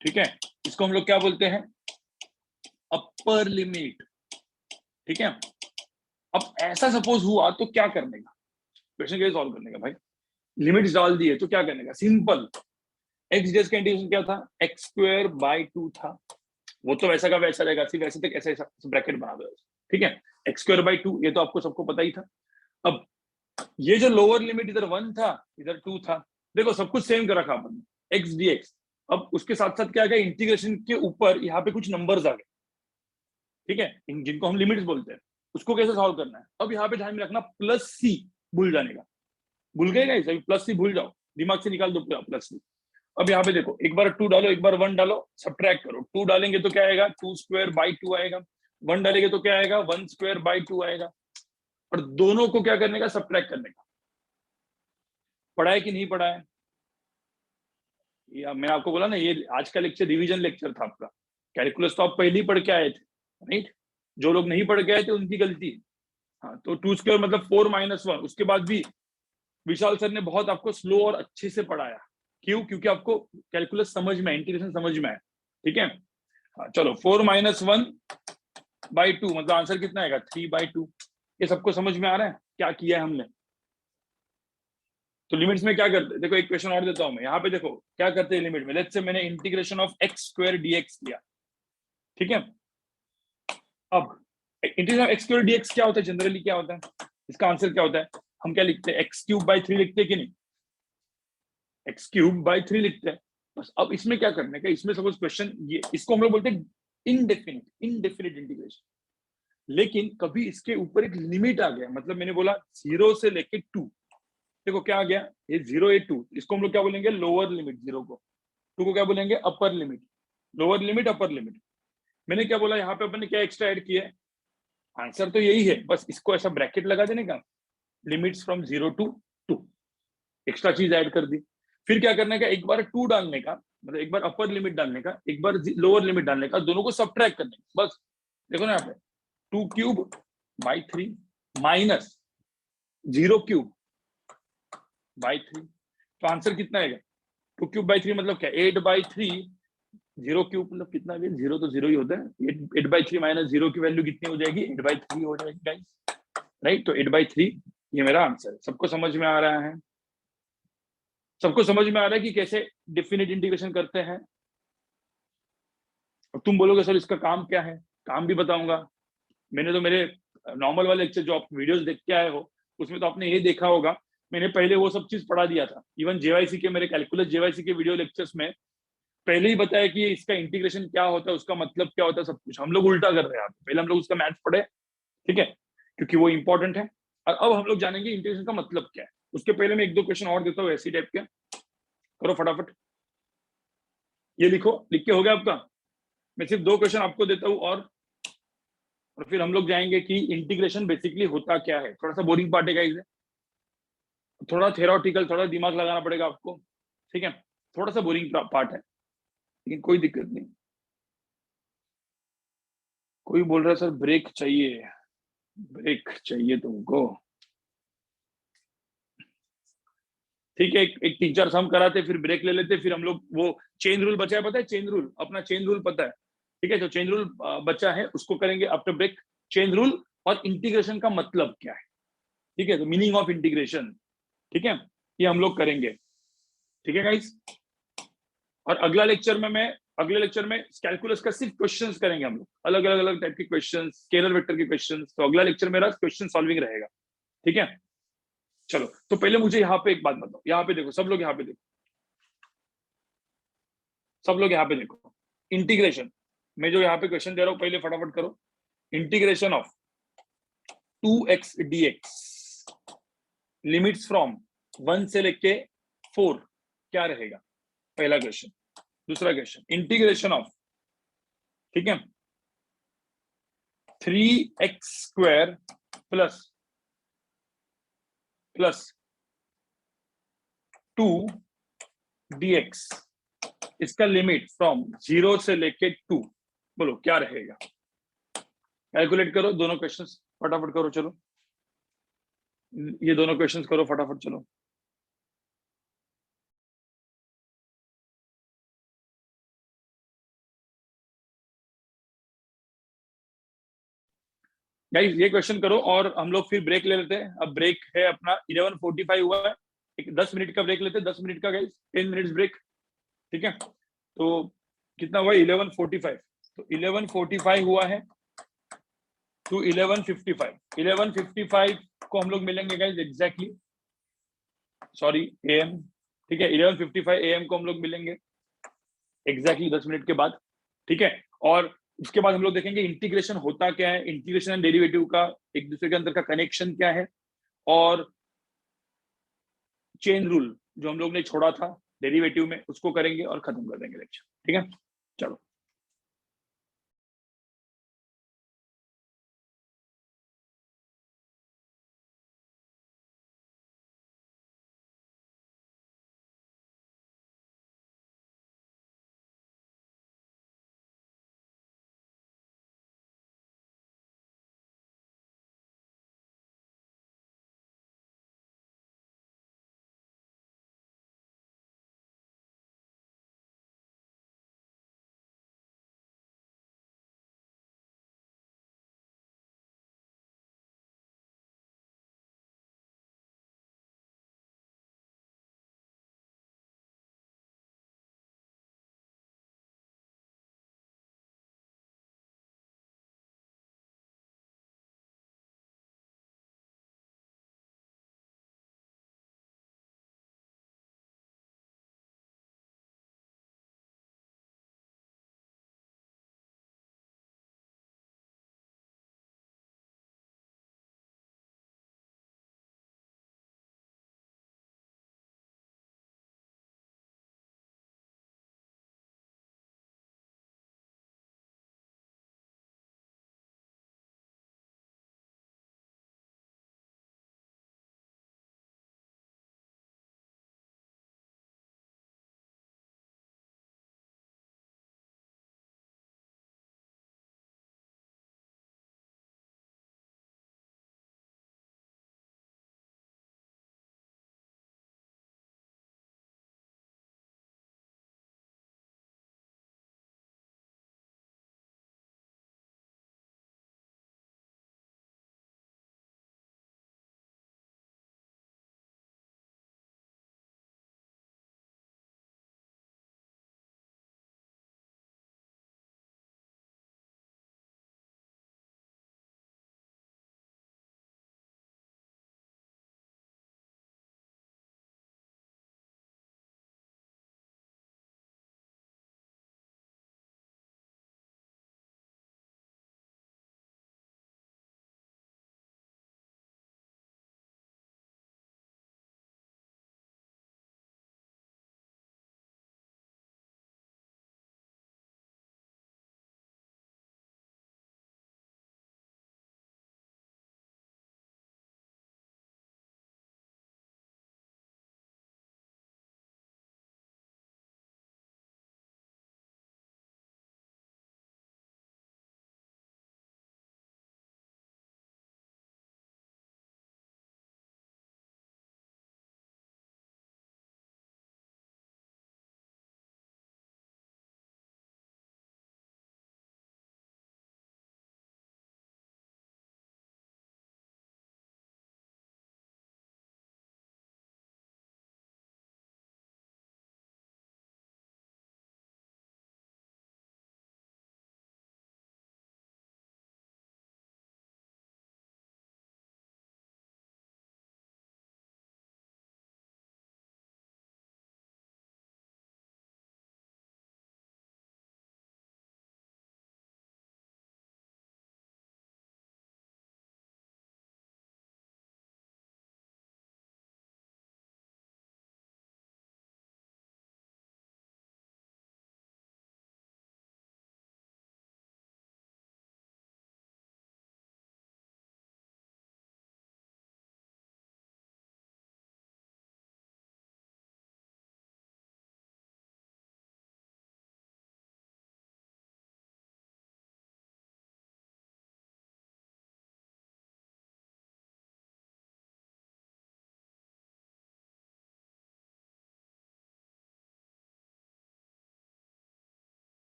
ठीक है, इसको हम लोग क्या बोलते हैं? Upper limit. ठीक है, अब ऐसा सपोज हुआ तो क्या करने का, क्वेश्चन कैसे सॉल्व करने का भाई? लिमिट्स डाल दिए तो क्या करने का? सिंपल, x डेज का इंटीग्रेशन क्या था? x²/2 था। वो तो वैसा का वैसा रहेगा, सिर्फ ऐसे तक ऐसे ब्रैकेट बना दो। ठीक है, x²/2, ये तो आपको सबको पता ही था। अब ये जो लोअर लिमिट, इधर 1 था, इधर 2 था, देखो सब कुछ सेम कर रखा अपन x dx। अब उसके साथ साथ क्या आ गया? इंटीग्रेशन के ऊपर यहाँ पे कुछ नंबर्स आ गए। ठीक है, जिनको हम लिमिट्स बोलते हैं, उसको कैसे सॉल्व करना है? अब यहाँ पे ध्यान में रखना, प्लस सी भूल जाने का। भूल गए गाइस? अभी प्लस सी भूल जाओ, दिमाग से निकाल दो पूरा प्लस सी। अब यहाँ पे देखो, एक बार 2 डालो, एक बार 1 डालो, सब्ट्रैक्ट करो। 2 डालेंगे तो क्या आएगा? 2²/2 आएगा। 1 डालेंगे तो क्या आएगा? 1²/2 आएगा। और दोनों को क्या करने का? सब्ट्रैक्ट करने का। पढ़ा है कि नहीं पढ़ा है? या मैंने आपको बोला ना, ये आज का लेक्चर रिवीजन लेक्चर था आपका। कैलकुलस तो आप पहले ही पढ़ के आए थे, राइट? जो लोग नहीं पढ़ के आए थे उनकी गलती। हाँ, तो 2² मतलब 4 - 1। उसके बाद भी विशाल सर ने बहुत आपको स्लो और अच्छे से पढ़ाया। क्यों? क्योंकि आपको कैलकुलस समझ में, इंटीग्रेशन समझ में है। ठीक है, हाँ, चलो 4 - 1/2 मतलब आंसर कितना आएगा? 3/2। ये सबको समझ में आ रहा है क्या किया है हमने? तो लिमिट्स में क्या करते हैं? देखो एक क्वेश्चन और देता हूं मैं, यहाँ पे देखो क्या करते हैं लिमिट में। लेट्स से मैंने इंटीग्रेशन ऑफ x² dx लिया। ठीक है, अब इंटीग्रेशन ऑफ x² dx क्या होता है? जनरली क्या होता है? इसका आंसर क्या होता है? हम क्या लिखते हैं? x³/3 लिखते हैं कि नहीं? x³/3 लिखते हैं बस। अब इसमें क्या करने का? इसमें सपोज क्वेश्चन ये, इसको हम लोग बोलते हैं इनडेफिनिट, इनडेफिनिट इंटीग्रेशन। लेकिन कभी इसके ऊपर एक लिमिट आ गया, मतलब मैंने बोला 0 से लेके 2। देखो क्या आ गया? ये 0 8 2, इसको हम लोग क्या बोलेंगे? Lower limit. 0 को, 2 को क्या बोलेंगे? Upper limit. Lower limit, upper limit. मैंने क्या बोला यहाँ पे? अपन ने क्या एक्स्ट्रा ऐड किया है? आंसर तो यही है, बस इसको ऐसा ब्रैकेट लगा देने का, लिमिट्स फ्रॉम 0 to 2, एक्स्ट्रा चीज ऐड कर दी। फिर क्या करने का? एक बार 2 डालने का, मतलब एक बार अपर लिमिट डालने का, एक बार लोअर लिमिट डालने का, दोनों को सब्ट्रैक्ट करने का बस। देखो ना यहाँ पे 2³/3 माइनस 0³/3, तो आंसर कितना आएगा? 2³/3 मतलब क्या? 8/3। 0³ मतलब कितना? 0 तो 0 ही होता है। 8/3 माइनस 0 की वैल्यू कितनी हो जाएगी? 8/3 हो जाएगी गाइस, राइट? तो 8/3 ये मेरा आंसर है। सबको समझ में आ रहा है? सबको समझ में आ रहा है कि कैसे डेफिनेट इंटीग्रेशन करते हैं? और तुम बोलोगे सर इसका काम क्या है, काम भी बताऊंगा। मैंने तो मेरे नॉर्मल वाले लेक्चर जो आप वीडियोस देख के आए हो उसमें तो आपने ये देखा होगा, मैंने पहले वो सब चीज पढ़ा दिया था। इवन जेवाईसी के, मेरे कैलकुलस जेवाईसी के वीडियो लेक्चर्स में पहले ही बताया कि इसका इंटीग्रेशन क्या होता है, उसका मतलब क्या होता है, सब कुछ। हम लोग उल्टा कर रहे हैं, पहले हम लोग उसका मैथ्स पढ़े, ठीक है, क्योंकि वो इंपॉर्टेंट है। और अब हम लोग जानेंगे इंटीग्रेशन का मतलब क्या है। उसके पहले मैं एक दो क्वेश्चन और देता हूँ ऐसी टाइप के, करो फटाफट। ये लिखो, लिख के हो गया आपका। मैं सिर्फ दो क्वेश्चन आपको देता हूँ और फिर हम लोग जाएंगे कि इंटीग्रेशन बेसिकली होता क्या है। थोड़ा सा बोरिंग पार्ट है गाइस, थोड़ा थेरोटिकल, थोड़ा दिमाग लगाना पड़ेगा आपको, ठीक है। थोड़ा सा बोरिंग पार्ट है लेकिन कोई दिक्कत नहीं। कोई बोल रहा है सर ब्रेक चाहिए, ब्रेक चाहिए तुमको, ठीक है। एक 3-4 सम कराते, फिर ब्रेक ले लेते, फिर हम लोग वो चेन रूल बचा है, पता है चेन रूल, अपना चेन रूल पता है, ठीक है। जो चेन रूल बचा है उसको करेंगे आफ्टर ब्रेक। चेन रूल और इंटीग्रेशन का मतलब क्या है, ठीक है, तो मीनिंग ऑफ इंटीग्रेशन, ठीक है, ये हम लोग करेंगे, ठीक है गाइस। और अगले लेक्चर में कैलकुलस का सिर्फ क्वेश्चंस करेंगे हम लोग, अलग अलग अलग टाइप के क्वेश्चंस, स्केलर वेक्टर के क्वेश्चंस। तो अगला लेक्चर मेरा क्वेश्चन सॉल्विंग रहेगा, ठीक है। चलो, तो पहले मुझे यहाँ पे एक बात बताओ, यहाँ पे देखो सब लोग, यहाँ पे देखो सब लोग, यहाँ पे देखो। इंटीग्रेशन, मैं जो यहाँ पे क्वेश्चन दे रहा हूँ पहले फटाफट करो। Integration of 2x dx limits from 1 से लेके 4 क्या रहेगा, पहला क्वेश्चन। दूसरा क्वेश्चन, इंटीग्रेशन ऑफ, ठीक है, 3x² प्लस 2 dx, इसका लिमिट फ्रॉम 0 से लेके 2, बोलो क्या रहेगा। कैलकुलेट करो दोनों क्वेश्चंस, फटाफट करो चलो, ये दोनों क्वेश्चंस करो फटाफट चलो। गाइस ये क्वेश्चन करो और हम लोग फिर ब्रेक ले लेते हैं। अब ब्रेक है अपना 11:45 हुआ है, एक 10 मिनट का ब्रेक लेते हैं, 10 मिनट का गाइस, 10 मिनट्स ब्रेक, ठीक है। तो कितना हुआ, 11:45, तो 11:45 हुआ है टू 11:55, 11:55 को हम लोग मिलेंगे गाइस एग्जैक्टली, सॉरी एएम, ठीक है, 11:55 एएम को हम लोग मिलेंगे एग्जैक्टली 10 मिनट के बाद, ठीक है। और उसके बाद हम लोग देखेंगे इंटीग्रेशन होता क्या है, इंटीग्रेशन एंड डेरिवेटिव का एक दूसरे के अंदर का कनेक्शन क्या है, और चेन रूल जो हम लोग ने छोड़ा था डेरिवेटिव में उसको करेंगे और खत्म कर देंगे लेक्चर, ठीक है। चलो।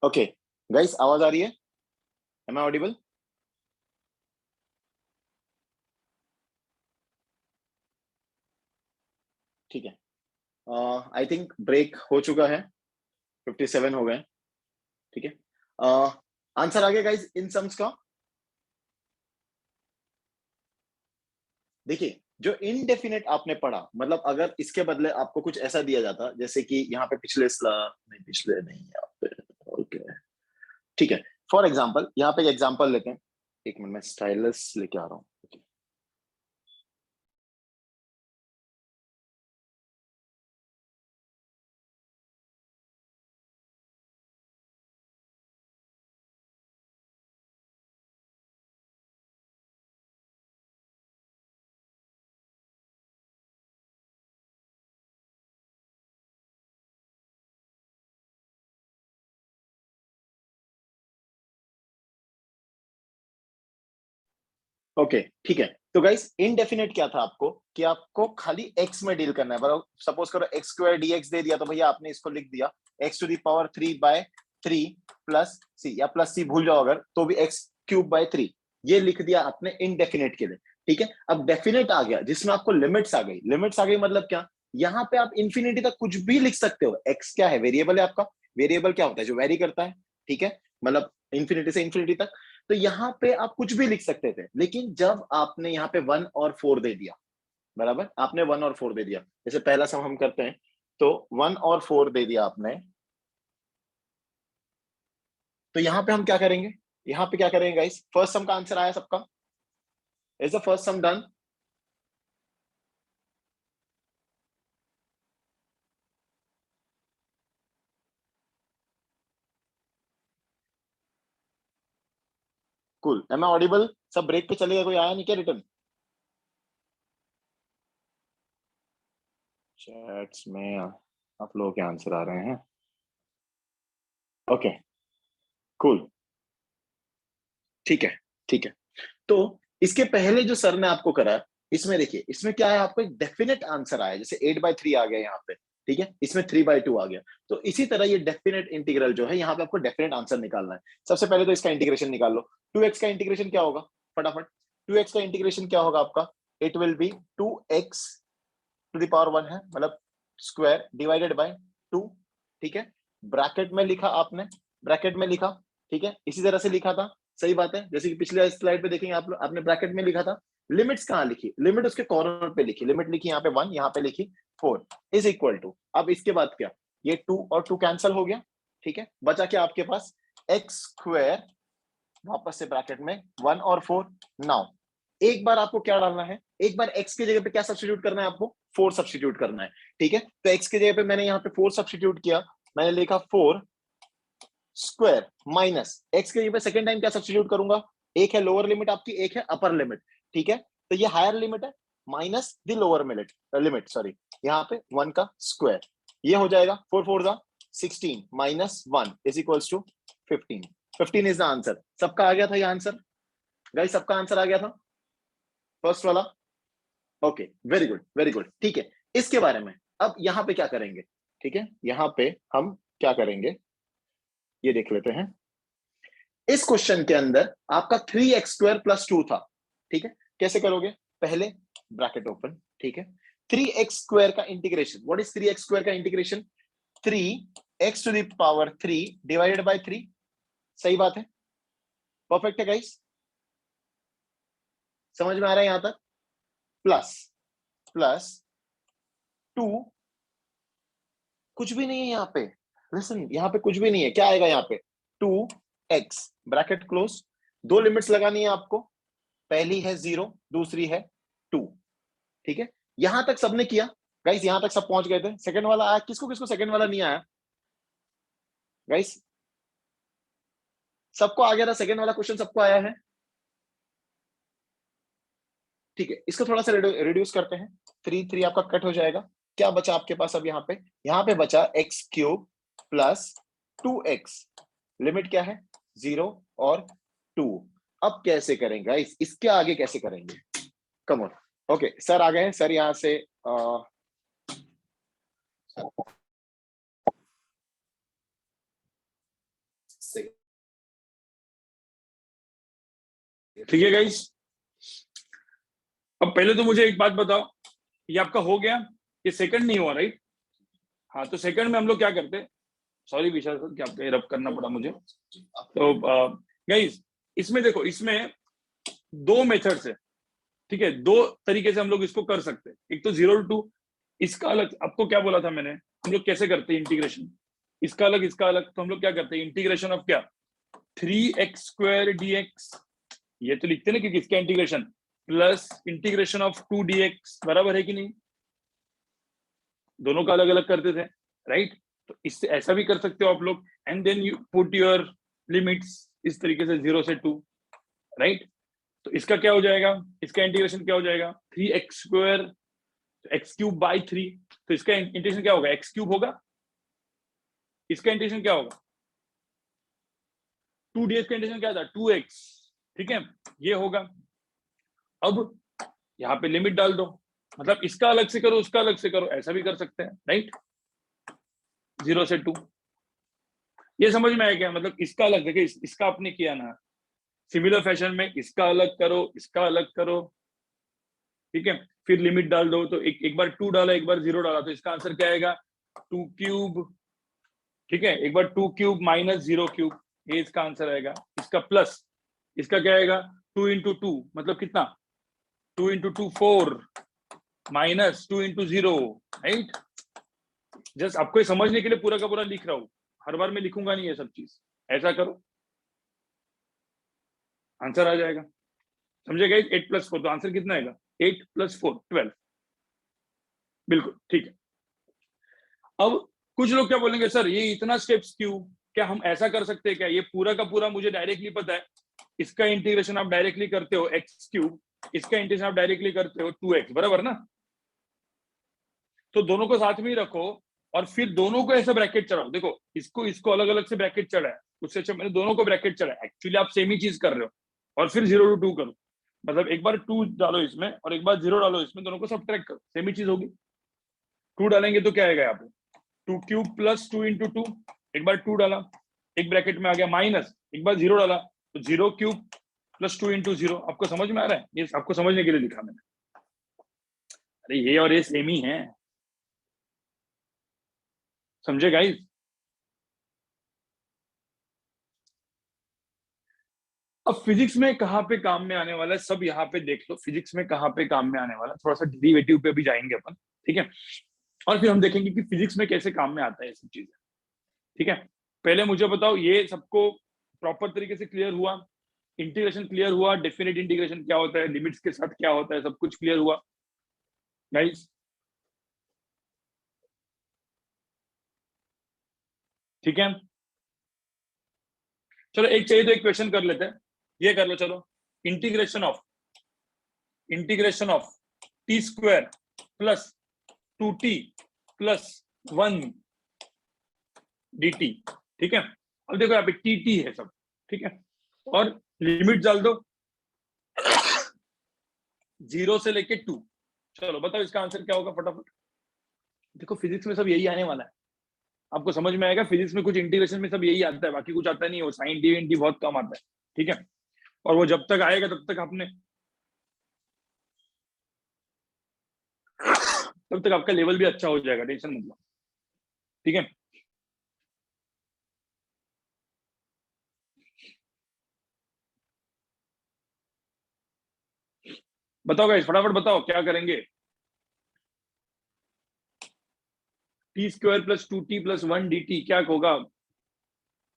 ओके गाइस, आवाज आ रही है? Am I audible? ठीक है, आई थिंक ब्रेक हो चुका है, 57 हो गए। ठीक है, आंसर आ गया गाइस इन सम्स का। देखिए, जो इनडेफिनेट आपने पढ़ा, मतलब अगर इसके बदले आपको कुछ ऐसा दिया जाता, जैसे कि यहाँ पे पिछले नहीं, यहाँ पे, ओके ठीक है, फॉर एग्जाम्पल यहाँ पे एक एग्जाम्पल लेते हैं। एक मिनट में स्टाइलस लेके आ रहा हूँ। ओके ठीक है, तो गाइस इनडेफिनेट क्या था आपको, कि आपको खाली x में डील करना है। बराबर, सपोज करो एक्स स्क्वायर dx दे दिया, तो भैया आपने इसको लिख दिया x to the power 3/3 plus C, या प्लस सी भूल जाओ अगर तो भी x³/3, ये लिख दिया आपने इनडेफिनेट के लिए। ठीक है, अब डेफिनेट आ गया जिसमें आपको लिमिट्स आ गई। लिमिट्स आ गई मतलब क्या, यहाँ पे आप इंफिनिटी तक कुछ भी लिख सकते हो। x क्या है, वेरिएबल है आपका। वेरिएबल क्या होता है, जो वेरी करता है। ठीक है, मतलब इंफिनिटी से इंफिनिटी तक। तो यहाँ पे आप कुछ भी लिख सकते थे, लेकिन जब आपने यहाँ पे 1 और 4 दे दिया, बराबर, आपने 1 और 4 दे दिया, जैसे पहला सम हम करते हैं, तो 1 और 4 दे दिया आपने, तो यहाँ पे हम क्या करेंगे, यहाँ पे क्या करेंगे गाइस, फर्स्ट सम का आंसर आया सबका? Is the first sum done? Cool, am I audible? सब ब्रेक पे चले गए, कोई आया नहीं क्या रिटर्न? चैट्स में आप लोगों के आंसर आ रहे हैं। ओके कूल, ठीक है ठीक है। तो इसके पहले जो सर ने आपको करा, इसमें देखिए, इसमें क्या है, आपको एक डेफिनेट आंसर आया, जैसे 8/3 आ गया यहाँ पे। ठीक है, इसमें 3/2 आ गया। तो इसी तरह ये डेफिनेट इंटीग्रल जो है, यहाँ पे आपको डेफिनेट आंसर निकालना है। सबसे पहले तो इसका इंटीग्रेशन निकाल लो। 2x का इंटीग्रेशन क्या होगा, फटाफट। 2x का इंटीग्रेशन क्या होगा आपका, it will be 2x to the power 1 है, मतलब स्क्वायर डिवाइडेड बाय 2। ठीक है, ब्रैकेट में लिखा आपने, ब्रैकेट में लिखा। ठीक है, इसी तरह से लिखा था, सही बात है, जैसे कि पिछले स्लाइड पे देखेंगे आप लोग, आपने ब्रैकेट में लिखा था। लिमिट्स कहाँ लिखी, लिमिट उसके कॉर्नर पे लिखी, लिमिट लिखी यहाँ पे 1, यहाँ पे लिखी 4 इज इक्वल टू। अब इसके बाद क्या, ये 2 और 2 कैंसिल हो गया। ठीक है, बचा क्या आपके पास, एक्स स्क्वायर, वापस से ब्रैकेट में 1 और 4। नाउ एक बार आपको क्या डालना है, एक बार x की जगह पे क्या सब्स्टिट्यूट करना है आपको, 4 सब्स्टिट्यूट करना है। ठीक है, तो x की जगह पे मैंने यहाँ पे 4 सब्स्टिट्यूट किया, मैंने लिखा 4 स्क्वायर माइनस x की जगह पे सेकंड टाइम क्या सब्स्टिट्यूट करूंगा, एक है लोअर लिमिट आपकी, एक है अपर लिमिट। ठीक है, तो ये हायर लिमिट है minus the lower limit, limit sorry, यहाँ पे 1 का स्क्वायर, ये हो जाएगा 4 4 जा 16 minus 1 is equals to 15। 15 is the answer. सबका आ गया था ये आंसर गाइस, सबका आंसर आ गया था फर्स्ट वाला। Okay very good very good, ठीक है। इसके बारे में अब यहाँ पे क्या करेंगे, ठीक है, यहाँ पे हम क्या करेंगे ये देख लेते हैं। इस क्वेश्चन के अंदर आपका 3x² प्लस 2 था। ठीक है, कैसे करोगे, पहले ब्रैकेट ओपन। ठीक है, 3x² का इंटीग्रेशन, व्हाट इज 3x² का integration, 3x to the power 3 divided by 3। सही बात है, परफेक्ट है गाइस, समझ में आ रहा है यहां तक, प्लस प्लस 2, कुछ भी नहीं है यहाँ पे, लिसन, यहाँ पे कुछ भी नहीं है, क्या आएगा यहाँ पे, 2x ब्रैकेट क्लोज, दो लिमिट्स लगानी है आपको, पहली है 0, दूसरी है 2। ठीक है, यहां तक सबने किया गाइस, यहां तक सब पहुंच गए थे। सेकंड वाला आया, किसको किसको सेकंड वाला नहीं आया गाइस, सबको आ गया था सेकंड वाला क्वेश्चन, सबको आया है। ठीक है, इसको थोड़ा सा रिड्यूस करते हैं, 3 आपका कट हो जाएगा। क्या बचा आपके पास अब यहाँ पे, यहाँ पे बचा x³ प्लस 2x, लिमिट क्या है 0 और 2। अब कैसे करेंगे इसके आगे कैसे करेंगे, कम ऑन। ओके सर आ गए हैं, सर यहाँ से ठीक है गाइस। अब पहले तो मुझे एक बात बताओ, ये आपका हो गया, ये सेकंड नहीं हुआ राइट? हाँ, तो सेकंड में हम लोग क्या करते, सॉरी विशाल सर, क्या आपका रब करना पड़ा मुझे। तो गाइस इसमें देखो, इसमें दो मेथड्स है, ठीक है, दो तरीके से हम लोग इसको कर सकते हैं। एक तो 0 to 2, इसका अलग, आपको क्या बोला था मैंने, हम लोग कैसे करते हैं इंटीग्रेशन, इसका अलग इसका अलग। तो हम लोग क्या करते हैं, इंटीग्रेशन ऑफ क्या, 3x² dx, ये तो लिखते हैं ना कि इसका integration plus integration of 2 dx, बराबर है कि नहीं? दोनों का अलग अलग करते थे राइट? तो इससे ऐसा भी कर सकते हो आप लोग, and then you put your limits इस तरीके से 0 से 2 राइट? तो इसका क्या हो जाएगा, इसका इंटीग्रेशन क्या हो जाएगा, 3x², x³/3, तो इसका इंटीग्रेशन क्या होगा, x³ होगा। इसका इंटीग्रेशन क्या होगा, 2 dx का इंटीग्रेशन क्या था, 2x, ठीक है, ये होगा। अब यहाँ पे लिमिट डाल दो, मतलब इसका अलग से करो उसका अलग से करो, ऐसा भी कर सकते हैं राइट, 0 से 2। ये समझ में आया क्या, मतलब इसका अलग, देखिए इसका आपने किया ना, सिमिलर फैशन में इसका अलग करो इसका अलग करो, ठीक है, फिर लिमिट डाल दो। तो एक बार 2 डाला एक बार 0 डाला, तो इसका आंसर क्या आएगा, 2³, ठीक है, एक बार 2³ माइनस 0³, ये इसका आंसर आएगा। इसका प्लस, इसका क्या आएगा, 2 × 2 मतलब कितना, 2 × 2 4 माइनस 2 × 0 राइट। जस्ट आपको समझने के लिए पूरा का पूरा लिख रहा हूं, हर बार मैं लिखूंगा नहीं ये सब चीज, ऐसा करो आंसर आ जाएगा, समझे गाइस। 8 + 4, तो आंसर कितना आएगा, 8 + 4 12, बिल्कुल ठीक है। अब कुछ लोग क्या बोलेंगे, सर ये इतना स्टेप्स क्यों, क्या हम ऐसा कर सकते हैं क्या, ये पूरा का पूरा मुझे डायरेक्टली पता है, इसका इंटीग्रेशन आप डायरेक्टली करते हो x³, इसका इंटीग्रेशन आप डायरेक्टली करते हो 2x, बराबर ना? तो दोनों को साथ में ही रखो और फिर दोनों को ऐसा ब्रैकेट चढ़ाओ, देखो इसको इसको अलग अलग से ब्रैकेट चढ़ा है, उससे अच्छा मैंने दोनों को ब्रैकेट चढ़ा है, एक्चुअली आप सेम ही चीज कर रहे हो। और फिर 0 to 2 करो, मतलब एक बार 2 डालो इसमें और एक बार 0 डालो इसमें, दोनों को सब्ट्रैक्ट करो, सेम ही चीज होगी। 2 डालेंगे तो क्या आएगा यहाँ पे, 2³ + 2 × 2, एक बार 2 डाला एक ब्रैकेट में आ गया, माइनस एक बार 0 डाला तो 0³ + 2 × 0। आपको समझ में आ रहा है, ये आपको समझने के लिए लिखा मैंने। अरे ये और ये सेम ही है, समझे गाइस? अब फिजिक्स में कहाँ पे काम में आने वाला है, सब यहाँ पे देख लो, फिजिक्स में कहाँ पे काम में आने वाला है, थोड़ा सा डेरिवेटिव पे भी जाएंगे अपन, ठीक है, और फिर हम देखेंगे कि फिजिक्स में कैसे काम में आता है ये सब चीजें, ठीक है। पहले मुझे बताओ, ये सबको प्रॉपर तरीके से क्लियर हुआ, इंटीग्रेशन क्लियर हुआ, डेफिनेट इंटीग्रेशन क्या होता है, लिमिट्स के साथ क्या होता है, सब कुछ क्लियर हुआ गाइस? ठीक है, चलो एक चाहिए तो एक क्वेश्चन कर लेते हैं, ये कर लो चलो, integration of t² + 2t + 1 dt, ठीक है। अब देखो यहाँ पे tt है सब, ठीक है, और लिमिट डाल दो 0 से लेके 2। चलो बताओ इसका आंसर क्या होगा फटाफट। देखो फिजिक्स में सब यही आने वाला है, आपको समझ में आएगा, फिजिक्स में कुछ इंटीग्रेशन में सब यही आता है, बाकी कुछ आता नहीं है, वो साइन डी एन डी बहुत कम आता है, ठीक है। और वो जब तक आएगा तब तक आपका लेवल भी अच्छा हो जाएगा, टेंशन मत लो, ठीक है। बताओ गाइस फटाफट बताओ क्या करेंगे, t² + 2t + 1 dt क्या होगा।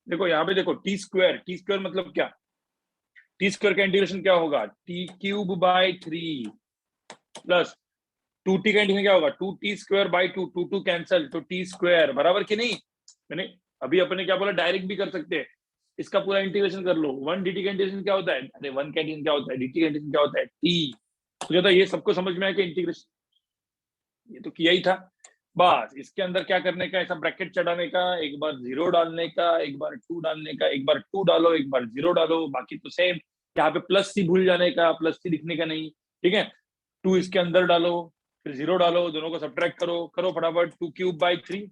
देखो यहाँ पे देखो t² मतलब क्या, t² का इंटीग्रेशन क्या होगा, t³/3 प्लस 2t का इंटीग्रेशन क्या होगा, 2t² 2 2 कैंसल, तो t², बराबर कि नहीं। मैंने अभी अपने क्या बोला, डायरेक्ट भी कर सकते हैं, इसका पूरा इंटीग्रेशन कर लो। 1 dt का इंटीग्रेशन क्या होता है, अरे 1 का इंटीग्रेशन क्या होता है, dt का इंटीग्रेशन क्या होता है, t। तो ये सबको समझ में आया कि इंटीग्रेशन ये तो किया ही था, बस इसके अंदर क्या करने का, ऐसा ब्रैकेट चढ़ाने का, एक बार 0 डालने का, एक बार 2 डालने का, एक बार 2 डालो एक बार 0 डालो, बाकी तो सेम। यहाँ पे +c भूल जाने का, +c लिखने का नहीं, ठीक है। 2 इसके अंदर डालो फिर 0 डालो, दोनों को सब्ट्रैक्ट करो, करो फटाफट, 2³/3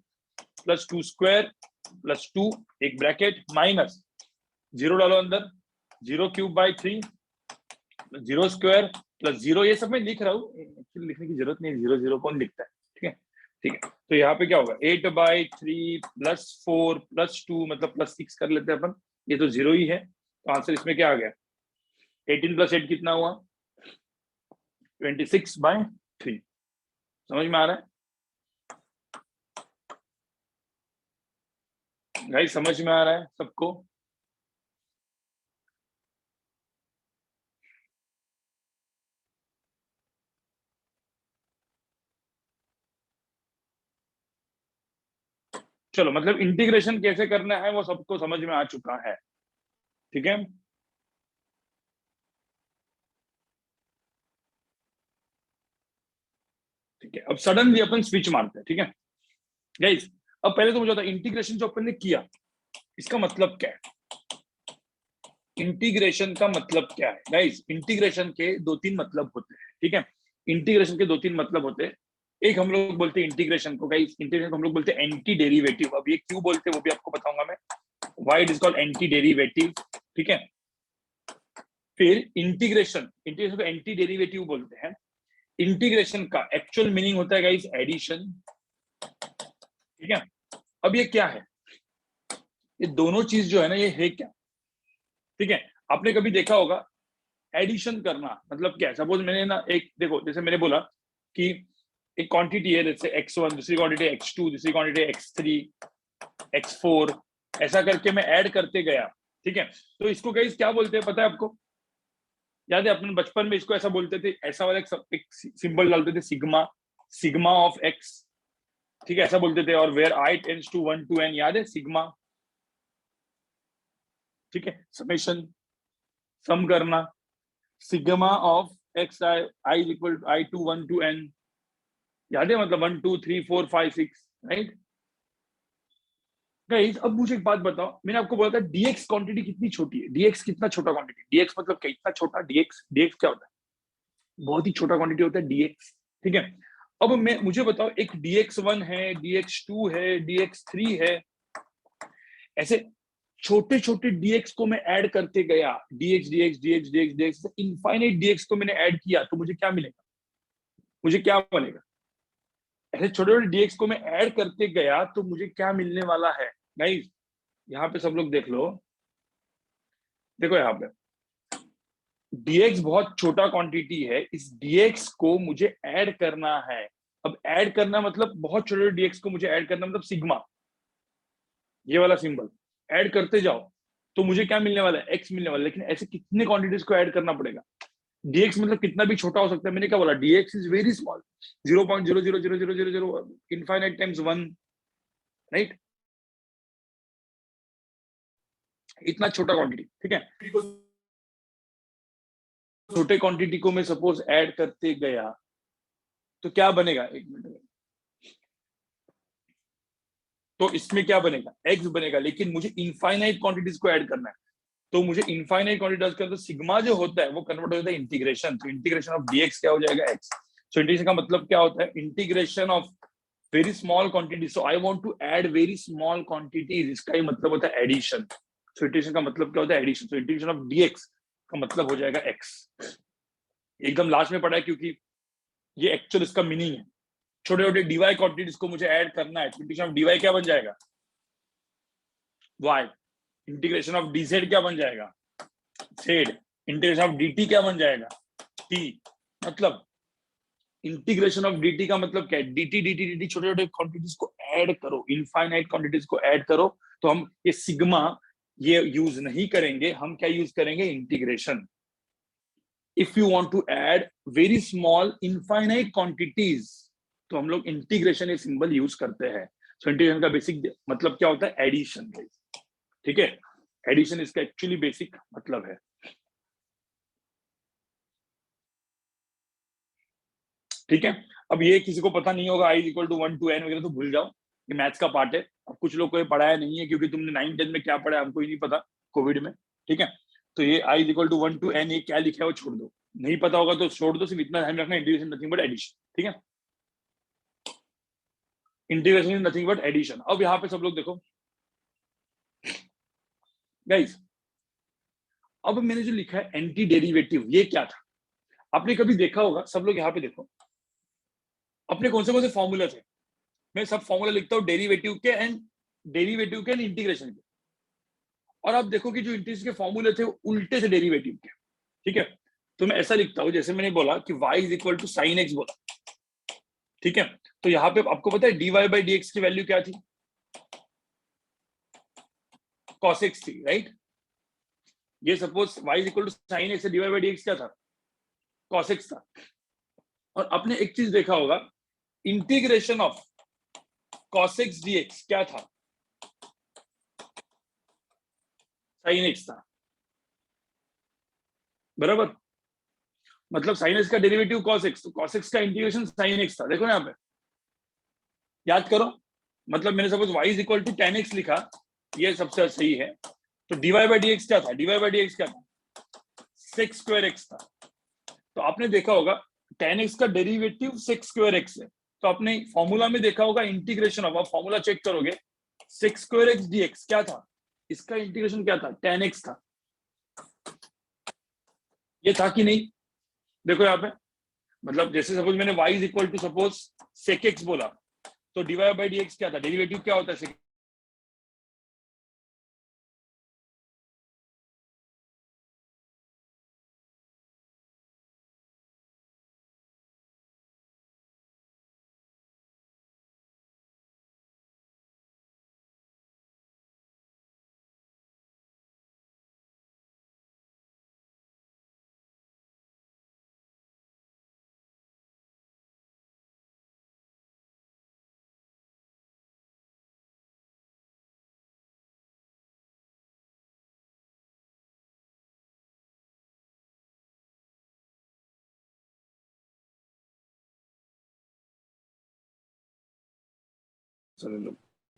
+ 2² + 2 एक ब्रैकेट माइनस 0 डालो अंदर, 0³/3 जीरो स्क्वायर प्लस जीरो, ये सब मैं लिख रहा हूँ, एक्चुअली लिखने की जरूरत नहीं है, जीरो जीरो कौन लिखता है, ठीक है ठीक है। तो यहाँ पे क्या होगा 8/3 प्लस 4 प्लस 2 मतलब प्लस 6 कर लेते हैं अपन, ये तो जीरो ही है, तो आंसर इसमें क्या आ गया 18 + 8 कितना हुआ 26/3। समझ में आ रहा है गाइस, समझ में आ रहा है सबको? चलो, मतलब इंटीग्रेशन कैसे करना है वो सबको समझ में आ चुका है, ठीक है। ठीक है, अब सडनली अपन स्विच मारते हैं, ठीक है गाइस। अब पहले तो मुझे बता, इंटीग्रेशन जो अपन ने किया इसका मतलब क्या है, इंटीग्रेशन का मतलब क्या है गाइस। इंटीग्रेशन के दो तीन मतलब होते हैं, ठीक है। इंटीग्रेशन के दो तीन मतलब होते हैं। एक हम लोग बोलते हैं इंटीग्रेशन को गाइस, इंटीग्रेशन को हम लोग बोलते हैं एंटी डेरिवेटिव। अब ये क्यों बोलते हैं वो भी आपको बताऊंगा मैं, why it is called anti derivative, ठीक है। फिर इंटीग्रेशन, इंटीग्रेशन को एंटी डेरिवेटिव बोलते हैं। इंटीग्रेशन का एक्चुअल मीनिंग होता है गाइस एडिशन, ठीक है। अब ये क्या है, ये दोनों चीज जो है ना, ये है क्या, ठीक है। आपने कभी देखा होगा एडिशन करना मतलब क्या है। सपोज मैंने ना एक, देखो जैसे मैंने बोला कि एक क्वांटिटी है जैसे x1, दूसरी क्वांटिटी x2, दूसरी क्वांटिटी x3, x4, ऐसा करके मैं ऐड करते गया, ठीक है। तो इसको गाइस क्या बोलते हैं पता है आपको? याद है अपने बचपन में इसको ऐसा बोलते थे, ऐसा वाला एक सिंबल डालते थे, सिग्मा, सिग्मा ऑफ एक्स, ठीक है, ऐसा बोलते थे। और where i tends to 1 to n, याद है सिग्मा, ठीक है। समेशन, सम करना, sigma of x i is equal i to 1 to n, याद है, मतलब 1 2 3 4 5 6, राइट गाइस। अब मुझे एक बात बताओ, मैंने आपको बोला था dx क्वांटिटी कितनी छोटी है, dx कितना छोटा क्वांटिटी, dx मतलब कितना छोटा, dx क्या होता है, बहुत ही छोटा क्वांटिटी होता है dx, ठीक है। अब मैं, मुझे बताओ एक dx1 है, dx2 है, dx3 है, ऐसे छोटे छोटे dx को मैं ऐड करते गया, dx dx dx dx dx infinite dx को मैंने ऐड किया, तो मुझे क्या मिलेगा, मुझे क्या बनेगा, ऐसे छोटे छोटे dx को मैं ऐड करते गया तो मुझे क्या मिलने वाला है गाइस। यहाँ पे सब लोग देख लो, देखो यहाँ पे dx बहुत छोटा क्वांटिटी है, इस dx को मुझे ऐड करना है। अब ऐड करना मतलब बहुत छोटे dx को मुझे ऐड करना मतलब सिग्मा, ये वाला सिंबल ऐड करते जाओ तो मुझे क्या मिलने वाला है, x मिलने वाला है। लेकिन ऐसे कितने क्वांटिटीज को ऐड करना पड़ेगा, dx मतलब कितना भी छोटा हो सकता है। मैंने क्या बोला, dx is very small, 0.00000 infinite times 1, right, इतना छोटा क्वांटिटी, ठीक है। छोटे क्वांटिटी को मैं सपोज ऐड करते गया तो क्या बनेगा, एक मिनट, तो इसमें क्या बनेगा, x बनेगा। लेकिन मुझे इनफाइनाइट क्वांटिटीज को ऐड करना है, तो मुझे इनफाइनाइट क्वांटिटीज का तो सिग्मा जो होता है वो कन्वर्ट हो जाता है इंटीग्रेशन, तो इंटीग्रेशन ऑफ dx क्या हो जाएगा, x। सो इंटीग्रेशन का मतलब क्या होता है, integration of very small quantity. So I want to add very small quantities, इसका ही मतलब होता है एडिशन। सो इंटीग्रेशन का मतलब क्या होता है, addition. So integration of dx का मतलब हो जाएगा x। एकदम लास्ट में पढ़ा है क्योंकि ये एक्चुअल इसका मीनिंग है। छोटे छोटे dy क्वांटिटीज को मुझे ऐड करना है, इंटीग्रेशन ऑफ dy क्या बन जाएगा, y। इंटीग्रेशन ऑफ dz क्या बन जाएगा, z। इंटीग्रेशन ऑफ dt क्या बन जाएगा, t। मतलब इंटीग्रेशन ऑफ dt का मतलब क्या है, dt dt dt छोटे छोटे क्वांटिटीज को ऐड करो, इनफाइनाइट क्वांटिटीज को ऐड करो। तो हम ये सिग्मा ये यूज नहीं करेंगे, हम क्या यूज करेंगे, integration. If you want to add very small infinite quantities तो हम लोग इंटीग्रेशन ये सिंबल यूज करते हैं। सो इंटीग्रेशन का बेसिक मतलब क्या होता है, एडिशन, ठीक है। एडिशन इसका एक्चुअली बेसिक मतलब है, ठीक है। अब ये किसी को पता नहीं होगा i equal to 1 to n वगैरह, तो भूल जाओ, ये मैथ्स का पार्ट है। अब कुछ लोग को ये पढ़ाया नहीं है क्योंकि तुमने 9 10 में क्या पढ़ा है हमको ही नहीं पता, कोविड में, ठीक है। तो ये i equal to 1 to n ये क्या लिखा है वो छोड़ दो, नहीं पता होगा तो छोड़ दो, सिर्फ इतना ध्यान रखना, इंटीग्रेशन नथिंग बट एडिशन, ठीक है। Integration is nothing but addition. अब यहाँ पे सब लोग देखो गाइस, अब मैंने जो लिखा है एंटी डेरिवेटिव, ये क्या था? आपने कभी देखा होगा, सब लोग यहाँ पे देखो, अपने कौन से फॉर्मूला थे? मैं सब फॉर्मूला लिखता हूँ डेरिवेटिव के एंड इंटीग्रेशन के, और आप देखो कि जो इंटीग्रेशन के फॉर्मूले थे वो उल्टे थे डेरिवेटिव के, ठीक है? तो मैं ऐसा लिखता हूँ, जैसे मैंने बोला कि y is equal to sine x बोला, ठीक है? तो यहाँ पे आपको पता है dy बाई डी एक्स की वैल्यू क्या थी? cos x थी, राइट? ये suppose y is equal to sine x, dy by d x क्या था? cos x था। और आपने एक चीज देखा होगा, integration of cos x dx क्या था? साइन एक्स था, बराबर? मतलब साइन एक्स का डेरिवेटिव cos x, तो cos x का इंटीग्रेशन साइन एक्स था। देखो ना यहाँ पे, याद करो, मतलब मैंने suppose y is equal to tan x लिखा, ये सबसे सही है। तो dy बाई डी एक्स क्या था? dy बाई डी एक्स क्या था? sec स्क्वायर x था। तो आपने देखा होगा tan x का डेरिवेटिव sec स्क्वायर x है, तो आपने फॉर्मूला में देखा होगा इंटीग्रेशन ऑफ, आप फॉर्मूला चेक करोगे, sec स्क्वायर x dx क्या था? इसका इंटीग्रेशन क्या था? tan x था। ये था कि नहीं? देखो यहाँ पे, मतलब जैसे सपोज मैंने y is equal to suppose sec x बोला, तो dy बाई डी एक्स क्या था? डेरिवेटिव क्या होता है sec?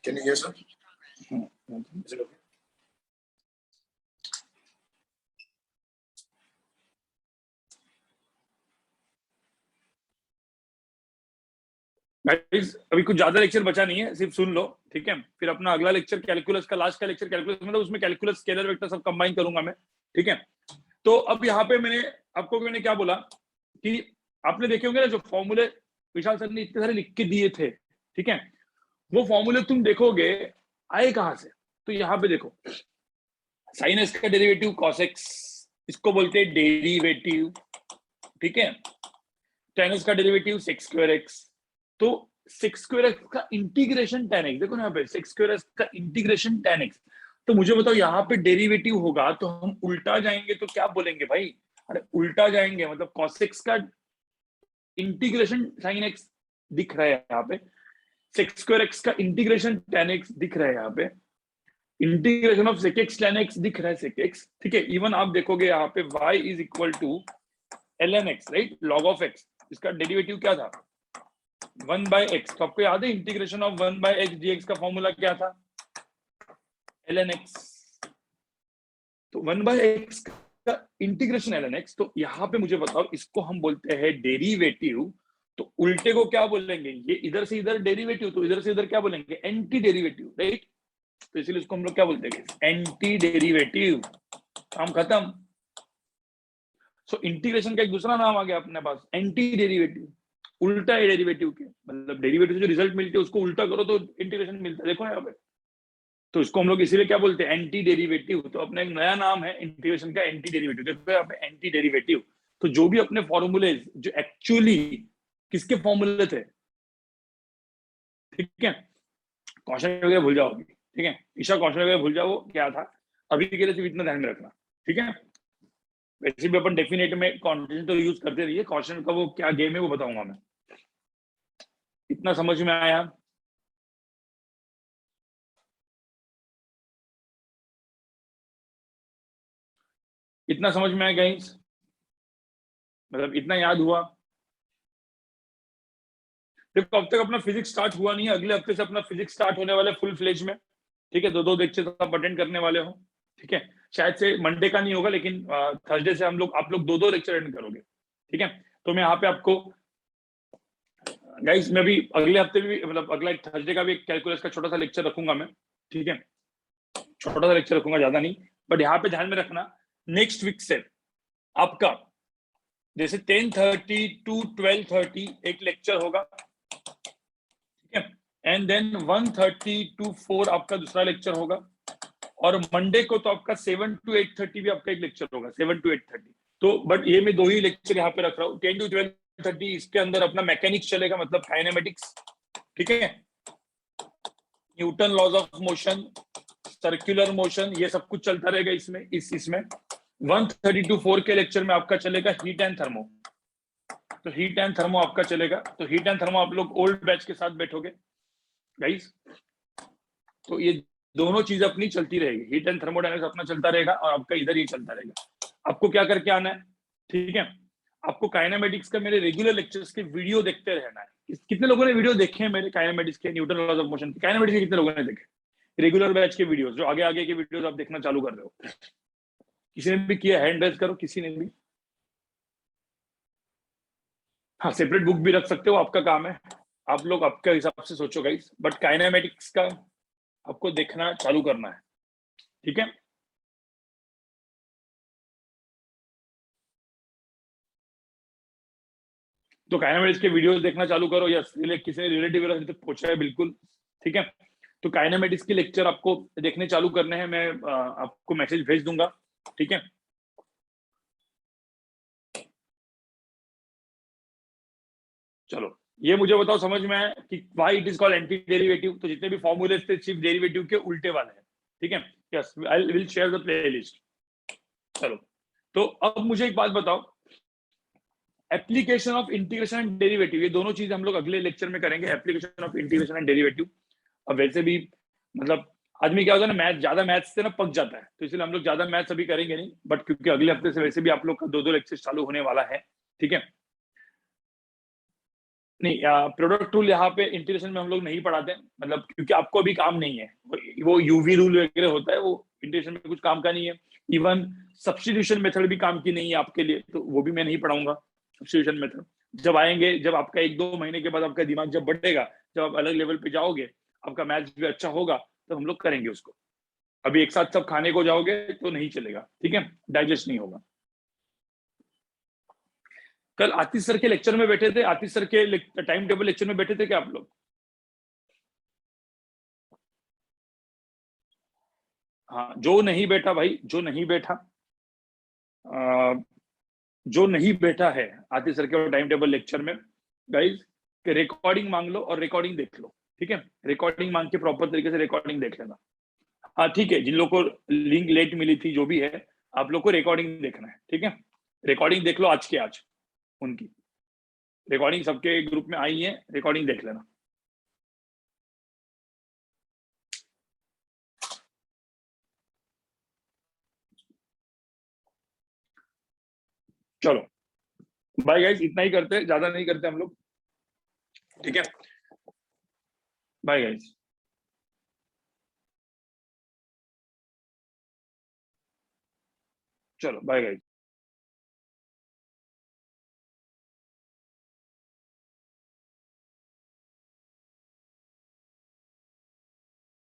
Can you hear, sir? Is it okay? Guys अभी कुछ ज्यादा लेक्चर बचा नहीं है, सिर्फ सुन लो, ठीक है? फिर अपना अगला लेक्चर कैलकुलस का, लास्ट का लेक्चर कैलकुलस, मतलब उसमें कैलकुलस, स्केलर, वेक्टर सब कंबाइन करूंगा मैं, ठीक है? तो अब यहाँ पे मैंने क्या बोला कि आपने देखे होंगे ना जो फॉर्मूले विशाल सर ने इतने सारे लिख के दिए थे, ठीक है? वो फॉर्मूले तुम देखोगे आए कहां से? तो यहाँ पे देखो, साइन एक्स का डेरिवेटिव cos x, इसको बोलते हैं डेरिवेटिव, ठीक है? tan x का डेरिवेटिव sec स्क्वायर x, तो sec स्क्वायर x का इंटीग्रेशन tan x, देखो ना यहाँ पे sec स्क्वायर x का इंटीग्रेशन tan x। तो मुझे बताओ यहाँ पे डेरिवेटिव होगा तो हम उल्टा जाएंगे तो क्या बोलेंगे भाई? अरे उल्टा जाएंगे, मतलब cos x का इंटीग्रेशन sin x दिख रहा है यहाँ पे, sec स्क्वायर x का इंटीग्रेशन tan x दिख रहा है यहाँ पे, integration of sec x tan x दिख रहा है sec x, ठीक है? इवन आप देखोगे यहाँ पे y is equal to ln x, right? log of x, इसका डेरिवेटिव क्या था? 1 बाय एक्स। तो आपको याद है integration of 1 by x dx का फॉर्मूला क्या था? ln x। तो 1 बाय एक्स का इंटीग्रेशन ln x। तो यहाँ पे मुझे बताओ, इसको हम बोलते हैं डेरिवेटिव, तो उल्टे को क्या बोलेंगे? ये इधर से इधर डेरिवेटिव, तो इधर से इधर क्या बोलेंगे? Anti derivative, right? तो इसीलिए इसको हम लोग क्या बोलते हैं? Anti derivative. काम खत्म। सो इंटीग्रेशन का एक दूसरा नाम आ गया अपने पास, एंटी डेरिवेटिव, उल्टा है डेरिवेटिव के, मतलब डेरिवेटिव से जो रिजल्ट मिलते हैं उसको उल्टा करो तो इंटीग्रेशन मिलता है, देखो यहाँ पे। तो इसको हम लोग इसीलिए क्या बोलते हैं? Anti derivative. तो अपना एक नया नाम है इंटीग्रेशन का, एंटी डेरिवेटिव। देखो यहाँ पे एंटी डेरिवेटिव। तो जो भी अपने फॉर्मूले जो एक्चुअली किसके फॉर्मूले थे, ठीक है? क्वेश्चन वगैरह भूल जाओगे, ठीक है? ईशा क्वेश्चन वगैरह भूल जाओ क्या था, अभी के लिए सिर्फ इतना ध्यान में रखना, ठीक है? वैसे भी अपन डेफिनेट में कॉन्टिन्यू तो यूज करते रहिए, क्वेश्चन का वो क्या गेम है वो बताऊंगा मैं। इतना समझ में आया? इतना समझ में आया गाइस? मतलब इतना याद हुआ? देखो अब तक अपना फिजिक्स स्टार्ट हुआ नहीं है, अगले हफ्ते से अपना फिजिक्स स्टार्ट होने वाला है फुल फ्लेज में, ठीक है? दो लेक्चर आप अटेंड करने वाले हो, ठीक है? शायद से मंडे का नहीं होगा, लेकिन थर्सडे से आप लोग दो लेक्चर अटेंड करोगे, ठीक है? तो मैं यहाँ पे आपको गाइस, मैं भी अगले हफ्ते भी, मतलब अगला थर्सडे का भी एक कैलकुलस का छोटा सा लेक्चर रखूंगा मैं, ठीक है? छोटा सा लेक्चर रखूंगा, ज्यादा नहीं, बट यहाँ पे ध्यान में रखना नेक्स्ट वीक से आपका जैसे 10:30 टू 12:30 एक लेक्चर होगा, ठीक है, एंड देन 1:30 टू 4 आपका दूसरा लेक्चर होगा, और मंडे को तो आपका 7 टू 8:30 भी आपका एक लेक्चर होगा, 7 टू 8:30। तो बट ये मैं 2 ही लेक्चर यहाँ पे रख रहा हूँ। 10 टू 12:30 इसके अंदर अपना मैकेनिक्स चलेगा, मतलब काइनेमेटिक्स, ठीक है, Newton laws of motion, circular motion, ये सब कुछ चलता रहेगा इसमें। इसमें 1:30 टू 4 के लेक्चर में आपका चलेगा हीट एंड थर्मो। तो हीट एंड थर्मो आपका चलेगा, तो हीट एंड थर्मो आप लोग ओल्ड बैच के साथ बैठोगे गाइस। तो ये दोनों चीज अपनी चलती रहेगी, हीट एंड थर्मोडायनेमिक्स अपना चलता रहेगा और आपका इधर ही चलता रहेगा। आपको क्या करके आना है, ठीक है, आपको काइनेमेटिक्स का मेरे रेगुलर लेक्चर्स के वीडियो देखते रहना है। कितने लोगों ने वीडियो देखे हैं मेरे काइनेमेटिक्स के, न्यूटन लॉज ऑफ मोशन के? काइनेमेटिक्स के कितने लोगों ने देखे रेगुलर बैच के वीडियोस, जो आगे आगे के वीडियोस आप देखना चालू कर रहे हो? किसी ने भी किया? हैंड रेज करो, किसी ने भी। हाँ, सेपरेट बुक भी रख सकते हो, आपका काम है, आप लोग आपके हिसाब से सोचो गाइस, बट काइनेमेटिक्स का आपको देखना चालू करना है, ठीक है। तो काइनेमेटिक्स के वीडियोस देखना चालू करो। यस, किसी ने रिलेटिव तक पहुंचा है, बिल्कुल, ठीक है। तो काइनेमेटिक्स के लेक्चर आपको देखने चालू करने हैं, मैं आपको मैसेज भेज दूंगा, ठीक है। चलो, ये मुझे बताओ समझ में है कि why it is called anti derivative. तो जितने भी फॉर्मूले थे सिर्फ डेरिवेटिव के उल्टे वाले हैं, ठीक है। Yes, I will share the playlist. चलो, तो अब मुझे एक बात बताओ, application of integration and derivative, ये दोनों चीज हम लोग अगले लेक्चर में करेंगे, application of integration and derivative. अब वैसे भी मतलब आदमी क्या होता है ना, मैथ ज्यादा मैथ्स से ना पक जाता है, तो इसलिए हम लोग ज्यादा मैथ्स अभी करेंगे नहीं, बट क्योंकि अगले हफ्ते से वैसे भी आप लोग का 2 लेक्चर चालू होने वाला है, ठीक है। नहीं, प्रोडक्ट रूल यहाँ पे इंटीग्रेशन में हम लोग नहीं पढ़ाते, मतलब क्योंकि आपको अभी काम नहीं है, वो यूवी रूल वगैरह होता है, वो इंटीग्रेशन में कुछ काम का नहीं है। इवन सब्स्टिट्यूशन मेथड भी काम की नहीं है आपके लिए, तो वो भी मैं नहीं पढ़ाऊंगा सब्स्टिट्यूशन मेथड। जब आएंगे, जब आपका 1-2 महीने के बाद आपका दिमाग जब बढ़ेगा, जब आप अलग लेवल पे जाओगे, आपका मैथ्स भी अच्छा होगा, तो हम लोग करेंगे उसको। अभी एक साथ सब खाने को जाओगे तो नहीं चलेगा, ठीक है, डाइजेस्ट नहीं होगा। कल आतिश सर के लेक्चर में बैठे थे, आतिश सर के टाइम टेबल लेक्चर में बैठे थे क्या आप लोग? हाँ, जो नहीं बैठा भाई, जो नहीं बैठा, जो नहीं बैठा है आतिश सर के टाइम टेबल लेक्चर में, गाइज रिकॉर्डिंग मांग लो और रिकॉर्डिंग देख लो, ठीक है। रिकॉर्डिंग मांग के प्रॉपर तरीके से रिकॉर्डिंग देख लेना। हाँ ठीक है, जिन लोग को लिंक लेट मिली थी, जो भी है, आप लोग को रिकॉर्डिंग देखना है, ठीक है। रिकॉर्डिंग देख लो आज के आज, उनकी रिकॉर्डिंग सबके ग्रुप में आई है, रिकॉर्डिंग देख लेना। चलो बाय गाइस, इतना ही करते, ज्यादा नहीं करते हम लोग, ठीक है। Bye guys. चलो बाय गाइस।